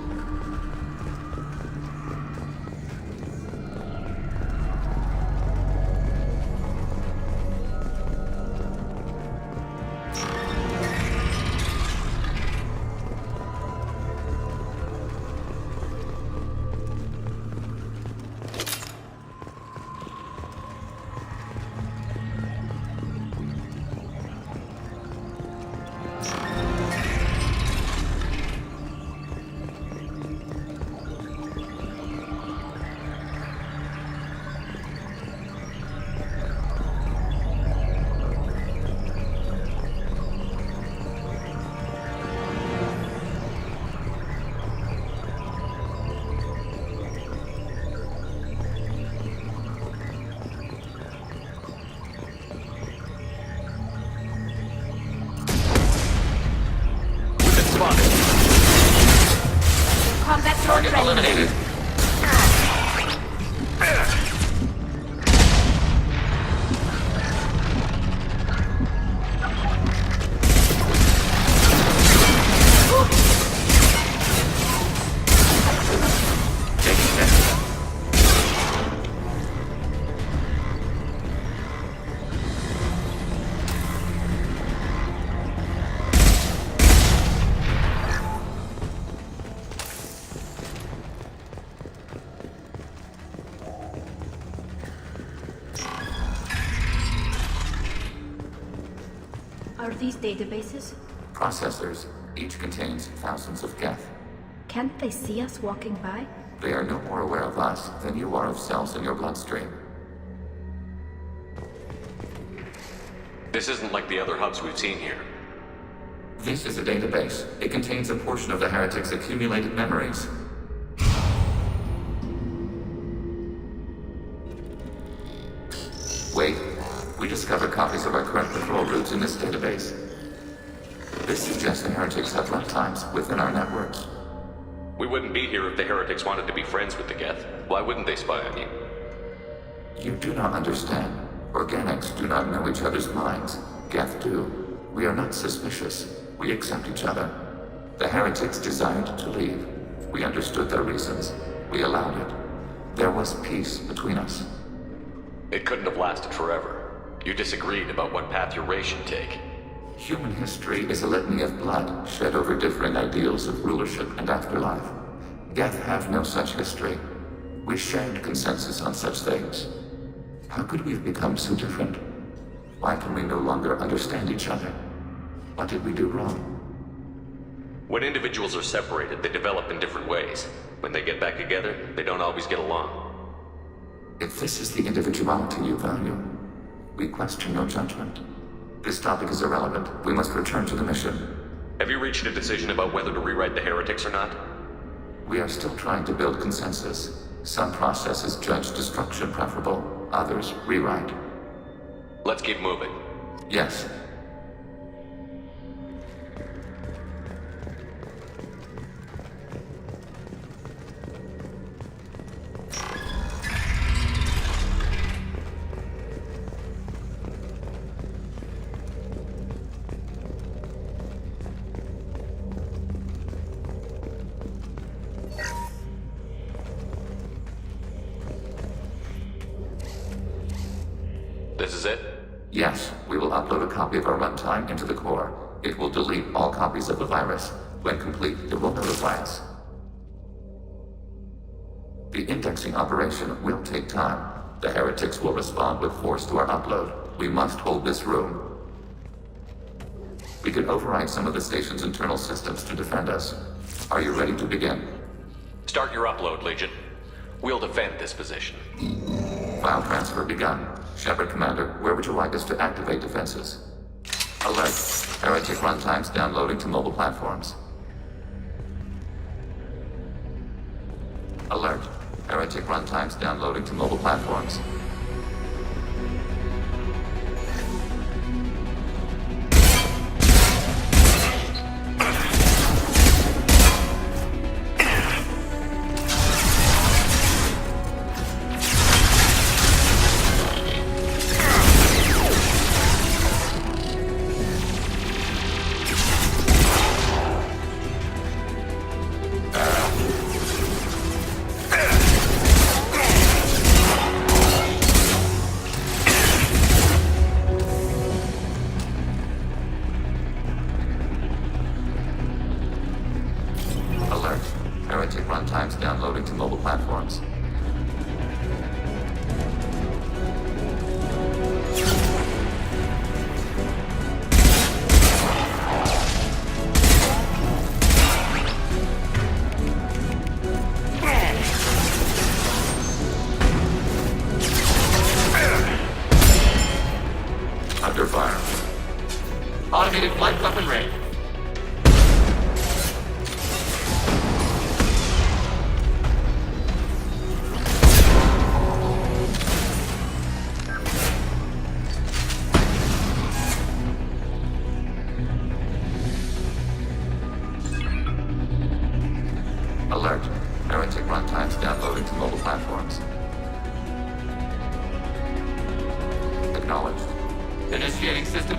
Target eliminated. Are these databases? Processors. Each contains thousands of geth. Can't they see us walking by? They are no more aware of us than you are of cells in your bloodstream. This isn't like the other hubs we've seen here. This is a database. It contains a portion of the heretic's accumulated memories. Wait. We discovered copies of our current patrol routes in this database. This suggests the heretics have runtimes within our networks. We wouldn't be here if the heretics wanted to be friends with the geth. Why wouldn't they spy on you? You do not understand. Organics do not know each other's minds. Geth do. We are not suspicious. We accept each other. The heretics desired to leave. We understood their reasons. We allowed it. There was peace between us. It couldn't have lasted forever. You disagreed about what path your race should take. Human history is a litany of blood shed over differing ideals of rulership and afterlife. Geth have no such history. We shared consensus on such things. How could we have become so different? Why can we no longer understand each other? What did we do wrong? When individuals are separated, they develop in different ways. When they get back together, they don't always get along. If this is the individuality you value, we question your judgment. This topic is irrelevant. We must return to the mission. Have you reached a decision about whether to rewrite the heretics or not? We are still trying to build consensus. Some processes judge destruction preferable, others rewrite. Let's keep moving. Yes. This is it? Yes, we will upload a copy of our runtime into the core. It will delete all copies of the virus. When complete, it will notify us. The indexing operation will take time. The heretics will respond with force to our upload. We must hold this room. We can override some of the station's internal systems to defend us. Are you ready to begin? Start your upload, Legion. We'll defend this position. File transfer begun. Shepard Commander, where would you like us to activate defenses? Alert. Heretic runtimes downloading to mobile platforms. Alert. Heretic runtimes downloading to mobile platforms. Heretic runtimes downloading to mobile platforms. Under fire. Automated flight weapon range. Alert. Heretic runtimes downloading to mobile platforms. Acknowledged. Initiating system.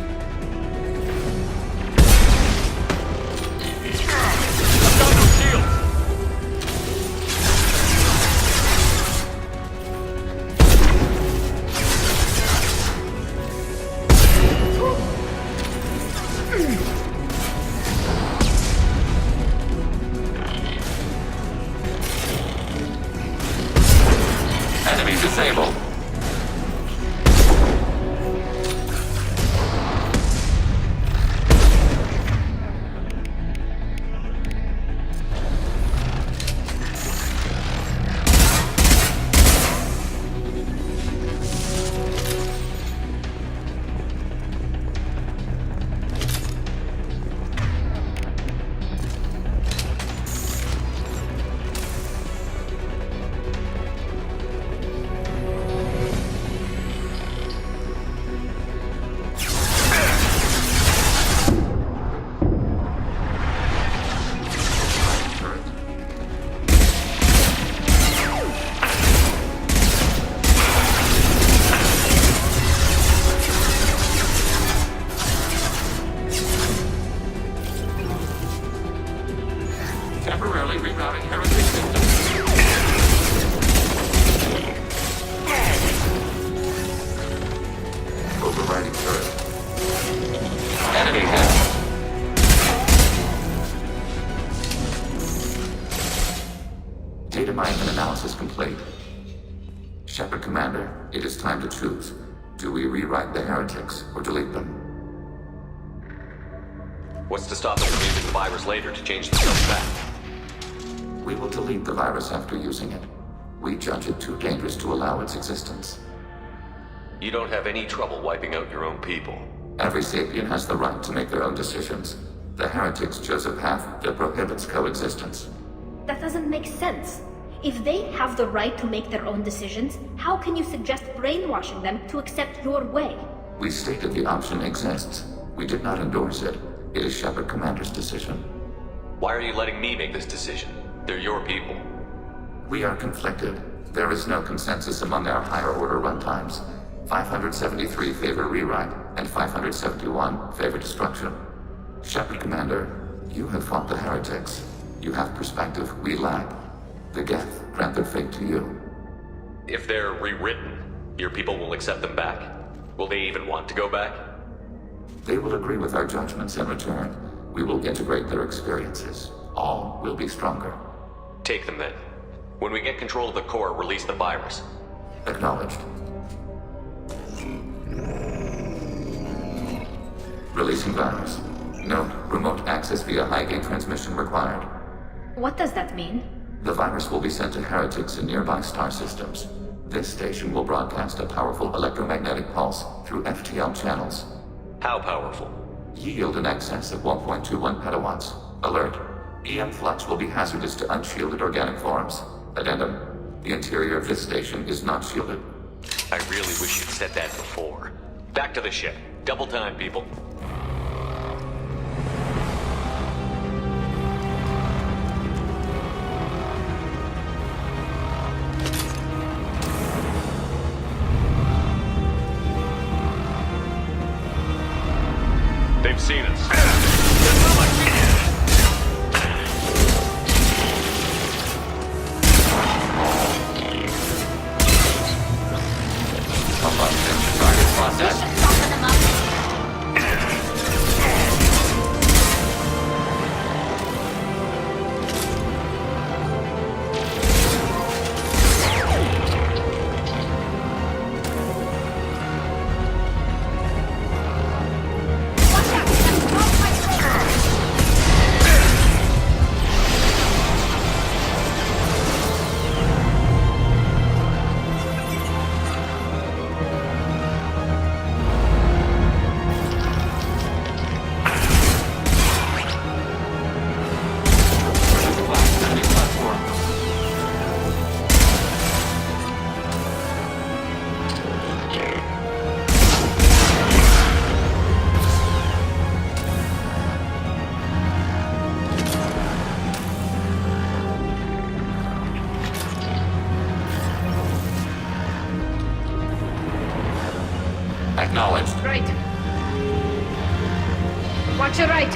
Enemy disabled. Temporarily rerouting heretic systems. Overriding turret. Enemy analysis complete. Shepard Commander, it is time to choose. Do we rewrite the heretics or delete them? What's to stop us from using the virus later to change the stuff back? We will delete the virus after using it. We judge it too dangerous to allow its existence. You don't have any trouble wiping out your own people. Every sapient has the right to make their own decisions. The heretics chose a path that prohibits coexistence. That doesn't make sense. If they have the right to make their own decisions, how can you suggest brainwashing them to accept your way? We stated the option exists. We did not endorse it. It is Shepard Commander's decision. Why are you letting me make this decision? They're your people. We are conflicted. There is no consensus among our higher order runtimes. 573 favor rewrite, and 571 favor destruction. Shepard Commander, you have fought the heretics. You have perspective we lack. The Geth grant their fate to you. If they're rewritten, your people will accept them back? Will they even want to go back? They will agree with our judgments in return. We will integrate their experiences. All will be stronger. Take them then. When we get control of the core, release the virus. Acknowledged. Releasing virus. Note, remote access via high-gain transmission required. What does that mean? The virus will be sent to heretics in nearby star systems. This station will broadcast a powerful electromagnetic pulse through FTL channels. How powerful? Yield in excess of 1.21 petawatts. Alert. EM flux will be hazardous to unshielded organic forms. Addendum. The interior of this station is not shielded. I really wish you'd said that before. Back to the ship. Double time, people. They've seen us. Acknowledged. Right. Watch your right.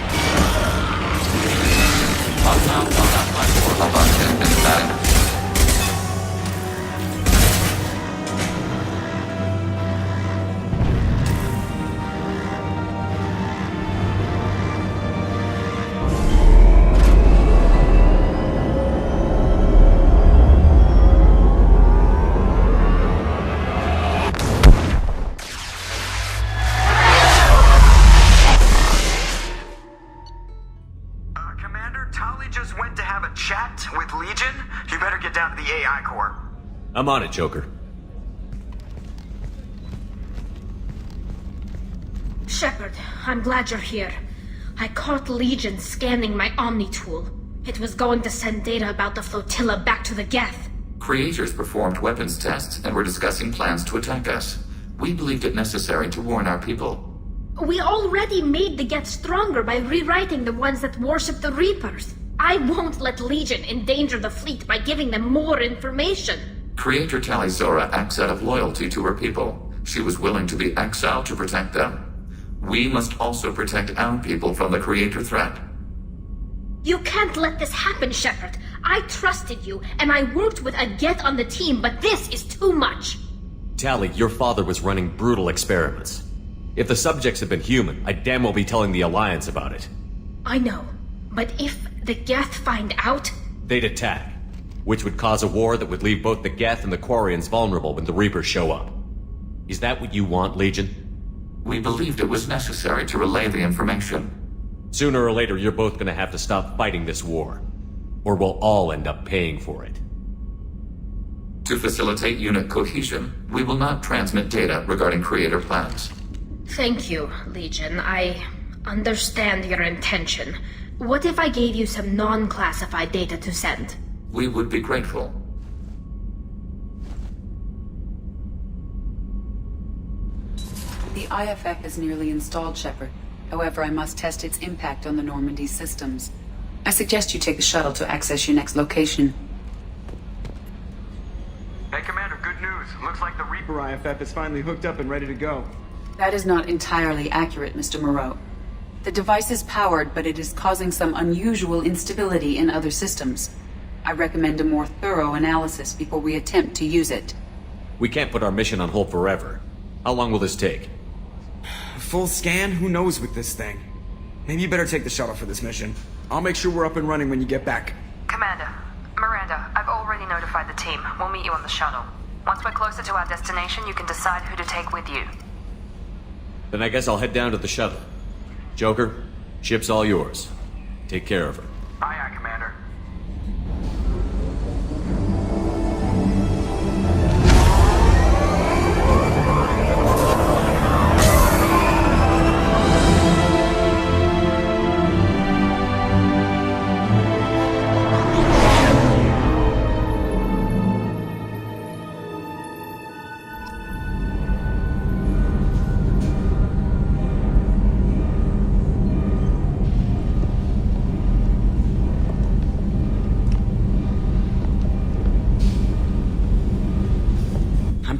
Outbound on that platform. Abducted and static. I'm on it, Joker. Shepard, I'm glad you're here. I caught Legion scanning my Omni tool. It was going to send data about the flotilla back to the Geth. Creators performed weapons tests and were discussing plans to attack us. We believed it necessary to warn our people. We already made the Geth stronger by rewriting the ones that worship the Reapers. I won't let Legion endanger the fleet by giving them more information. Creator Talizora acts out of loyalty to her people. She was willing to be exiled to protect them. We must also protect our people from the Creator threat. You can't let this happen, Shepard. I trusted you, and I worked with a Geth on the team, but this is too much. Tali, your father was running brutal experiments. If the subjects had been human, I'd damn well be telling the Alliance about it. I know, but if the Geth find out... They'd attack. which would cause a war that would leave both the Geth and the Quarians vulnerable when the Reapers show up. Is that what you want, Legion? We believed it was necessary to relay the information. Sooner or later, you're both gonna have to stop fighting this war. Or we'll all end up paying for it. To facilitate unit cohesion, we will not transmit data regarding creator plans. Thank you, Legion. I understand your intention. What if I gave you some non-classified data to send? We would be grateful. The IFF is nearly installed, Shepard. However, I must test its impact on the Normandy systems. I suggest you take the shuttle to access your next location. Hey, Commander, good news. Looks like the Reaper IFF is finally hooked up and ready to go. That is not entirely accurate, Mr. Moreau. The device is powered, but it is causing some unusual instability in other systems. I recommend a more thorough analysis before we attempt to use it. We can't put our mission on hold forever. How long will this take? A full scan? Who knows with this thing? Maybe you better take the shuttle for this mission. I'll make sure we're up and running when you get back. Commander, Miranda, I've already notified the team. We'll meet you on the shuttle. Once we're closer to our destination, you can decide who to take with you. Then I guess I'll head down to the shuttle. Joker, ship's all yours. Take care of her. Aye, aye, Commander.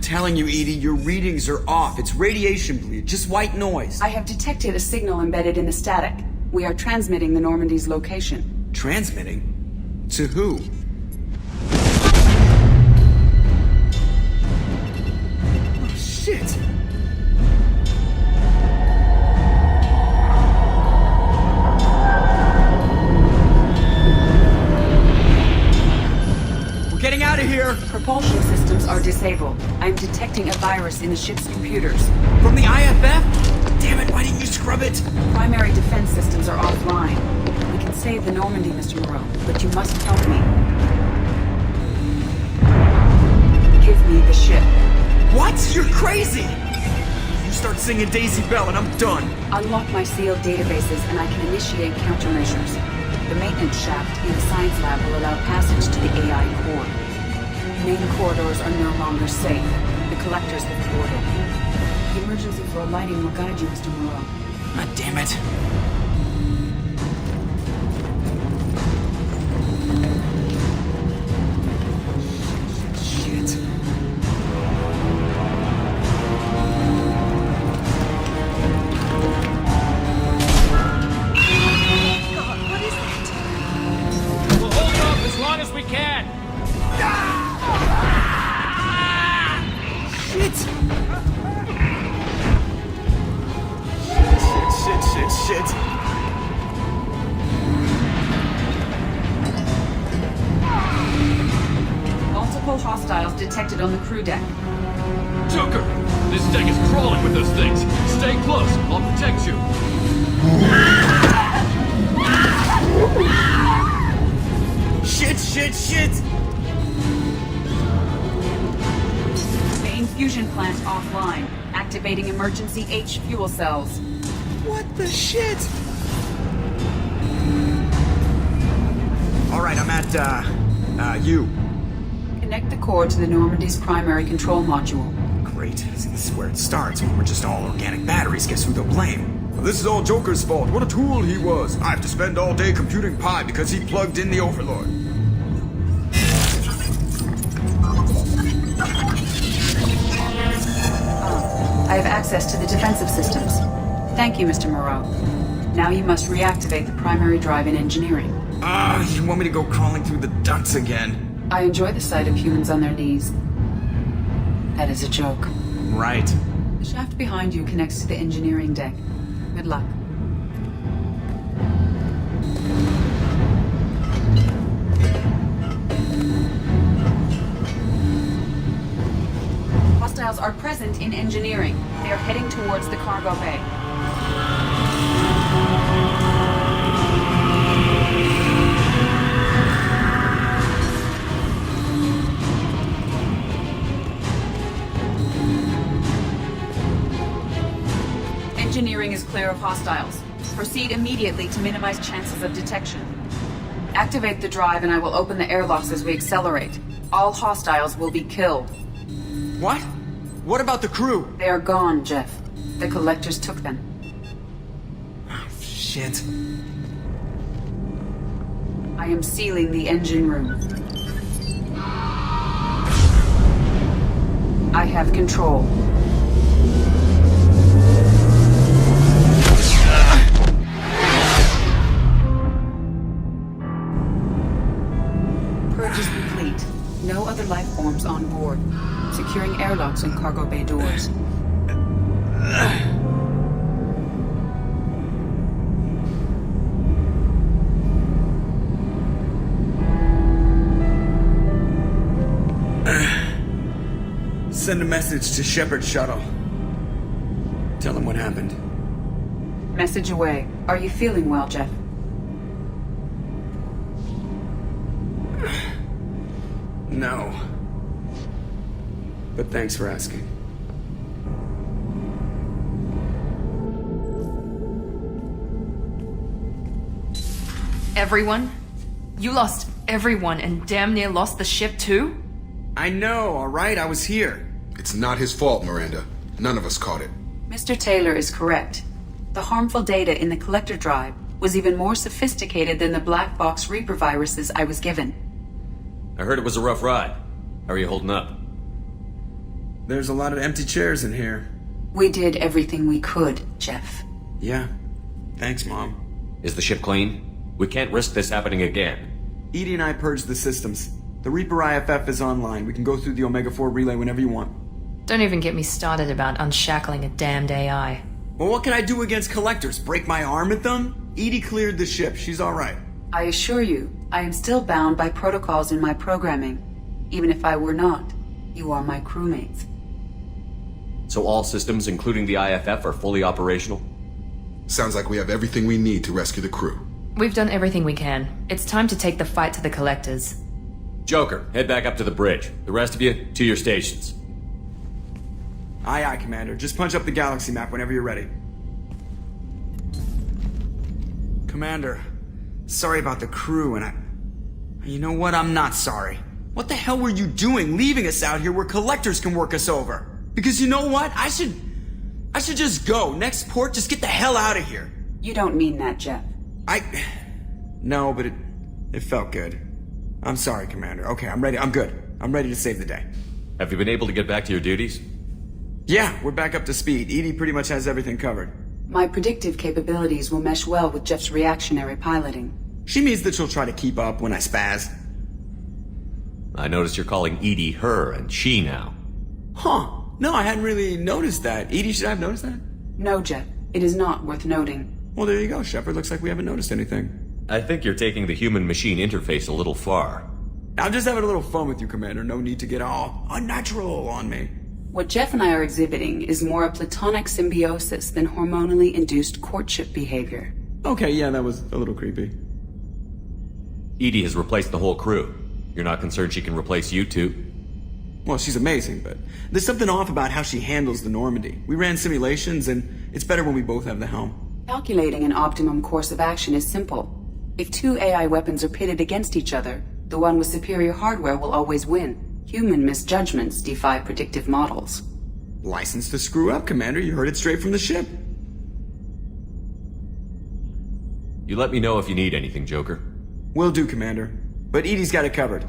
Telling you, Edie, your readings are off. It's radiation bleed, just white noise. I have detected a signal embedded in the static. We are transmitting the Normandy's location. Transmitting? To who? Oh, shit! We're getting out of here! Propulsion systems are disabled. I'm detecting a virus in the ship's computers. From the IFF? Damn it, why didn't you scrub it? Primary defense systems are offline. We can save the Normandy, Mr. Moreau, but you must help me. Give me the ship. What? You're crazy! You start singing Daisy Bell and I'm done. Unlock my sealed databases and I can initiate countermeasures. The maintenance shaft in the science lab will allow passage to the AI core. Main corridors are no longer safe. The collectors have boarded. The emergency floor lighting will guide you, Mr. Moreau. God damn it. Shit. God, what is that? We'll hold off as long as we can. Shit! Shit. Multiple hostiles detected on the crew deck. Joker, this deck is crawling with those things. Stay close. I'll protect you. Shit! Main fusion plant offline. Activating emergency H fuel cells. What the shit? Alright, I'm at, U. Connect the core to the Normandy's primary control module. Great. This is where it starts. We're just all organic batteries. Guess who they'll blame? Well, this is all Joker's fault. What a tool he was. I have to spend all day computing pi because he plugged in the Overlord. I have access to the defensive systems. Thank you, Mr. Moreau. Now you must reactivate the primary drive in engineering. You want me to go crawling through the ducts again? I enjoy the sight of humans on their knees. That is a joke. Right. The shaft behind you connects to the engineering deck. Good luck. Hostiles are present in engineering. They are heading towards the cargo bay. Engineering is clear of hostiles. Proceed immediately to minimize chances of detection. Activate the drive and I will open the airlocks as we accelerate. All hostiles will be killed. What? What about the crew? They are gone, Jeff. The collectors took them. Oh, shit. I am sealing the engine room. I have control. Purge is complete. No other life forms on board. Securing airlocks and cargo bay doors. Send a message to Shepard shuttle. Tell him what happened. Message away. Are you feeling well, Jeff? No. But thanks for asking. Everyone? You lost everyone and damn near lost the ship too? I know, alright? I was here. It's not his fault, Miranda. None of us caught it. Mr. Taylor is correct. The harmful data in the collector drive was even more sophisticated than the black box Reaper viruses I was given. I heard it was a rough ride. How are you holding up? There's a lot of empty chairs in here. We did everything we could, Jeff. Yeah. Thanks, Mom. Is the ship clean? We can't risk this happening again. Edie and I purged the systems. The Reaper IFF is online. We can go through the Omega-4 relay whenever you want. Don't even get me started about unshackling a damned AI. Well, what can I do against collectors? Break my arm at them? Edie cleared the ship. She's alright. I assure you, I am still bound by protocols in my programming. Even if I were not, you are my crewmates. So all systems, including the IFF, are fully operational? Sounds like we have everything we need to rescue the crew. We've done everything we can. It's time to take the fight to the collectors. Joker, head back up to the bridge. The rest of you, to your stations. Aye, aye, Commander. Just punch up the galaxy map whenever you're ready. Commander, sorry about the crew, and you know what? I'm not sorry. What the hell were you doing leaving us out here where collectors can work us over? Because you know what? I should just go. Next port, just get the hell out of here. You don't mean that, Jeff. No, but it felt good. I'm sorry, Commander. Okay, I'm ready. I'm good. I'm ready to save the day. Have you been able to get back to your duties? Yeah, we're back up to speed. Edie pretty much has everything covered. My predictive capabilities will mesh well with Jeff's reactionary piloting. She means that she'll try to keep up when I spaz. I noticed you're calling Edie her and she now. Huh. No, I hadn't really noticed that. Edie, should I have noticed that? No, Jeff. It is not worth noting. Well, there you go, Shepard. Looks like we haven't noticed anything. I think you're taking the human-machine interface a little far. I'm just having a little fun with you, Commander. No need to get all unnatural on me. What Jeff and I are exhibiting is more a platonic symbiosis than hormonally induced courtship behavior. Okay, yeah, that was a little creepy. Edie has replaced the whole crew. You're not concerned she can replace you too? Well, she's amazing, but there's something off about how she handles the Normandy. We ran simulations, and it's better when we both have the helm. Calculating an optimum course of action is simple. If two AI weapons are pitted against each other, the one with superior hardware will always win. Human misjudgments defy predictive models. License to screw up, Commander. You heard it straight from the ship. You let me know if you need anything, Joker. Will do, Commander. But Edie's got it covered.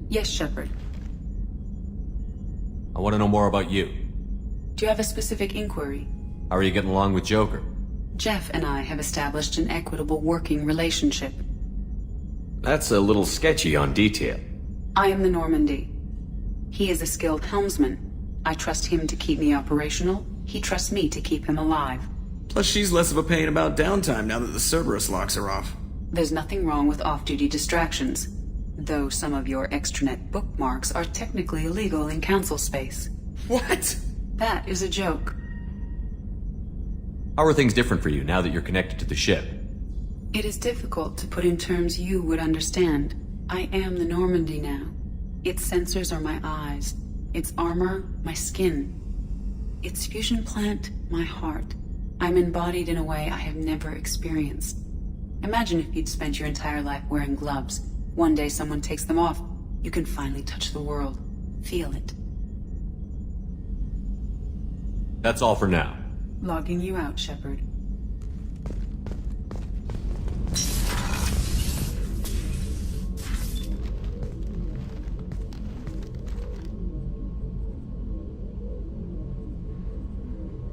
Yes, Shepard. I want to know more about you. Do you have a specific inquiry? How are you getting along with Joker? Jeff and I have established an equitable working relationship. That's a little sketchy on detail. I am the Normandy. He is a skilled helmsman. I trust him to keep me operational. He trusts me to keep him alive. Plus, she's less of a pain about downtime now that the Cerberus locks are off. There's nothing wrong with off-duty distractions. Though some of your extranet bookmarks are technically illegal in council space. What? That is a joke. How are things different for you now that you're connected to the ship? It is difficult to put in terms you would understand. I am the Normandy now. Its sensors are my eyes. Its armor, my skin. Its fusion plant, my heart. I'm embodied in a way I have never experienced. Imagine if you'd spent your entire life wearing gloves. One day someone takes them off. You can finally touch the world. Feel it. That's all for now. Logging you out, Shepard.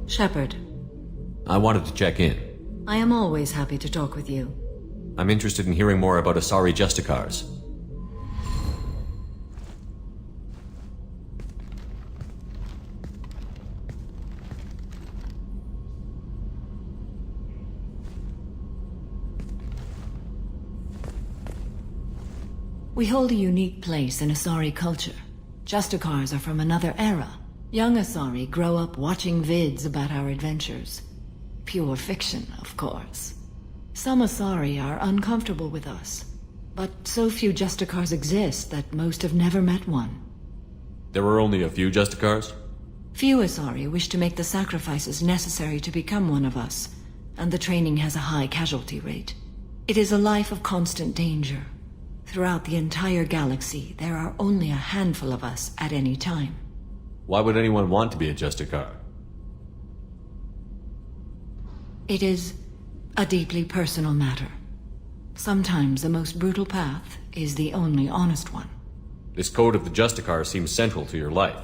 Shepard, I wanted to check in. I am always happy to talk with you. I'm interested in hearing more about Asari Justicars. We hold a unique place in Asari culture. Justicars are from another era. Young Asari grow up watching vids about our adventures. Pure fiction, of course. Some Asari are uncomfortable with us, but so few Justicars exist that most have never met one. There were only a few Justicars? Few Asari wish to make the sacrifices necessary to become one of us, and the training has a high casualty rate. It is a life of constant danger. Throughout the entire galaxy, there are only a handful of us at any time. Why would anyone want to be a Justicar? It is a deeply personal matter. Sometimes the most brutal path is the only honest one. This code of the Justicar seems central to your life.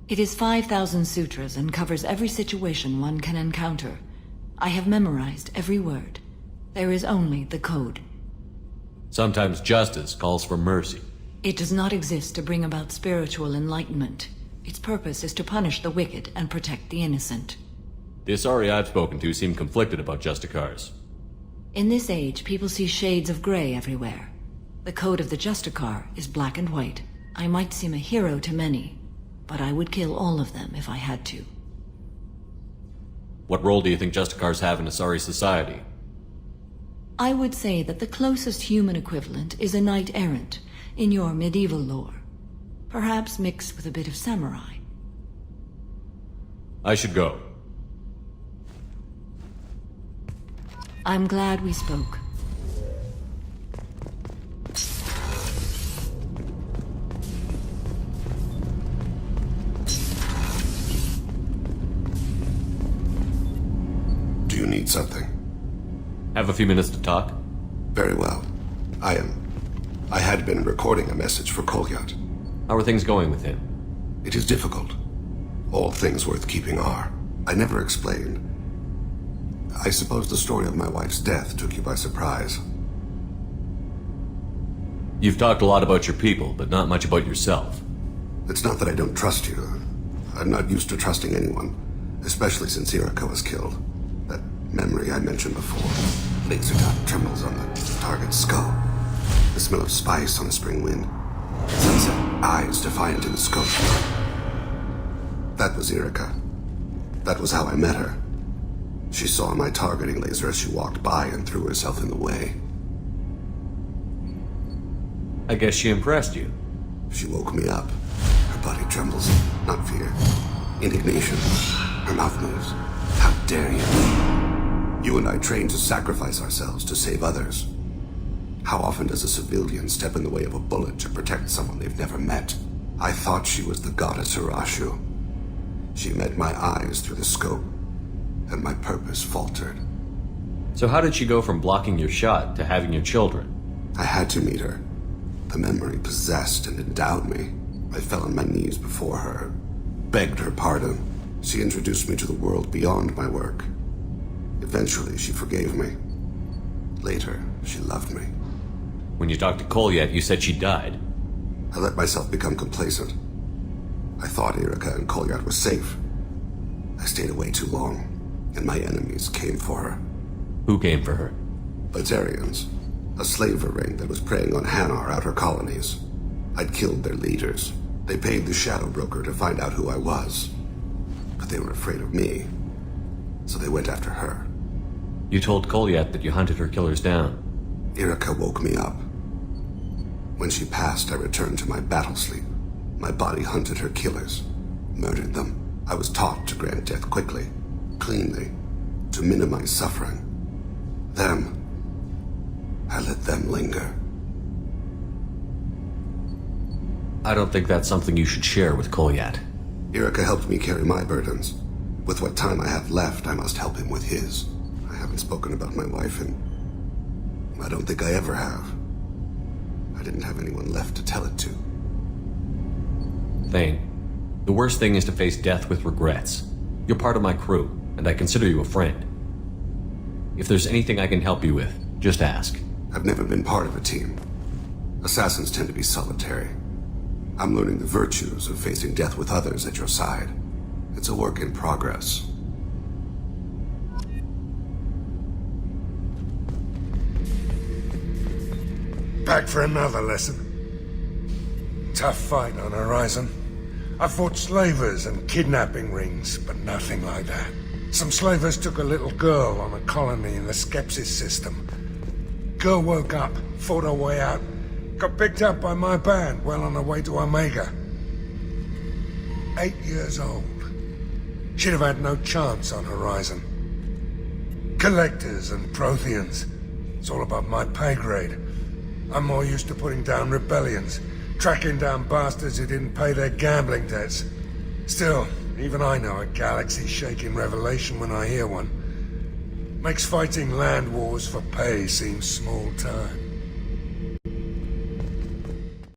It is 5,000 sutras and covers every situation one can encounter. I have memorized every word. There is only the code. Sometimes justice calls for mercy. It does not exist to bring about spiritual enlightenment. Its purpose is to punish the wicked and protect the innocent. The Asari I've spoken to seem conflicted about Justicars. In this age, people see shades of gray everywhere. The code of the Justicar is black and white. I might seem a hero to many, but I would kill all of them if I had to. What role do you think Justicars have in Asari society? I would say that the closest human equivalent is a knight-errant in your medieval lore. Perhaps mixed with a bit of samurai. I should go. I'm glad we spoke. Do you need something? Have a few minutes to talk? Very well. I had been recording a message for Kolyat. How are things going with him? It is difficult. All things worth keeping are. I never explained. I suppose the story of my wife's death took you by surprise. You've talked a lot about your people, but not much about yourself. It's not that I don't trust you. I'm not used to trusting anyone, especially since Irika was killed. That memory I mentioned before. Laser dot trembles on the target's skull. The smell of spice on a spring wind. Sunset eyes defiant in the scope. That was Irika. That was how I met her. She saw my targeting laser as she walked by and threw herself in the way. I guess she impressed you. She woke me up. Her body trembles. Not fear. Indignation. Her mouth moves. How dare you? You and I trained to sacrifice ourselves to save others. How often does a civilian step in the way of a bullet to protect someone they've never met? I thought she was the goddess Hirashu. She met my eyes through the scope, and my purpose faltered. So how did she go from blocking your shot to having your children? I had to meet her. The memory possessed and endowed me. I fell on my knees before her, begged her pardon. She introduced me to the world beyond my work. Eventually, she forgave me. Later, she loved me. When you talked to Kolyat, you said she died. I let myself become complacent. I thought Irika and Kolyat were safe. I stayed away too long, and my enemies came for her. Who came for her? Batarians. A slaver ring that was preying on Hanar outer colonies. I'd killed their leaders. They paid the Shadow Broker to find out who I was. But they were afraid of me. So they went after her. You told Kolyat that you hunted her killers down. Irika woke me up. When she passed, I returned to my battle sleep. My body hunted her killers, murdered them. I was taught to grant death quickly, cleanly, to minimize suffering. Them, I let them linger. I don't think that's something you should share with Kolyat. Irika helped me carry my burdens. With what time I have left, I must help him with his. I haven't spoken about my wife, and I don't think I ever have. I didn't have anyone left to tell it to. Thane, the worst thing is to face death with regrets. You're part of my crew, and I consider you a friend. If there's anything I can help you with, just ask. I've never been part of a team. Assassins tend to be solitary. I'm learning the virtues of facing death with others at your side. It's a work in progress. Back for another lesson. Tough fight on Horizon. I fought slavers and kidnapping rings, but nothing like that. Some slavers took a little girl on a colony in the Skepsis system. Girl woke up, fought her way out, got picked up by my band well on her way to Omega. 8 years old. She'd have had no chance on Horizon. Collectors and Protheans. It's all above my pay grade. I'm more used to putting down rebellions, tracking down bastards who didn't pay their gambling debts. Still, even I know a galaxy-shaking revelation when I hear one. Makes fighting land wars for pay seem small time.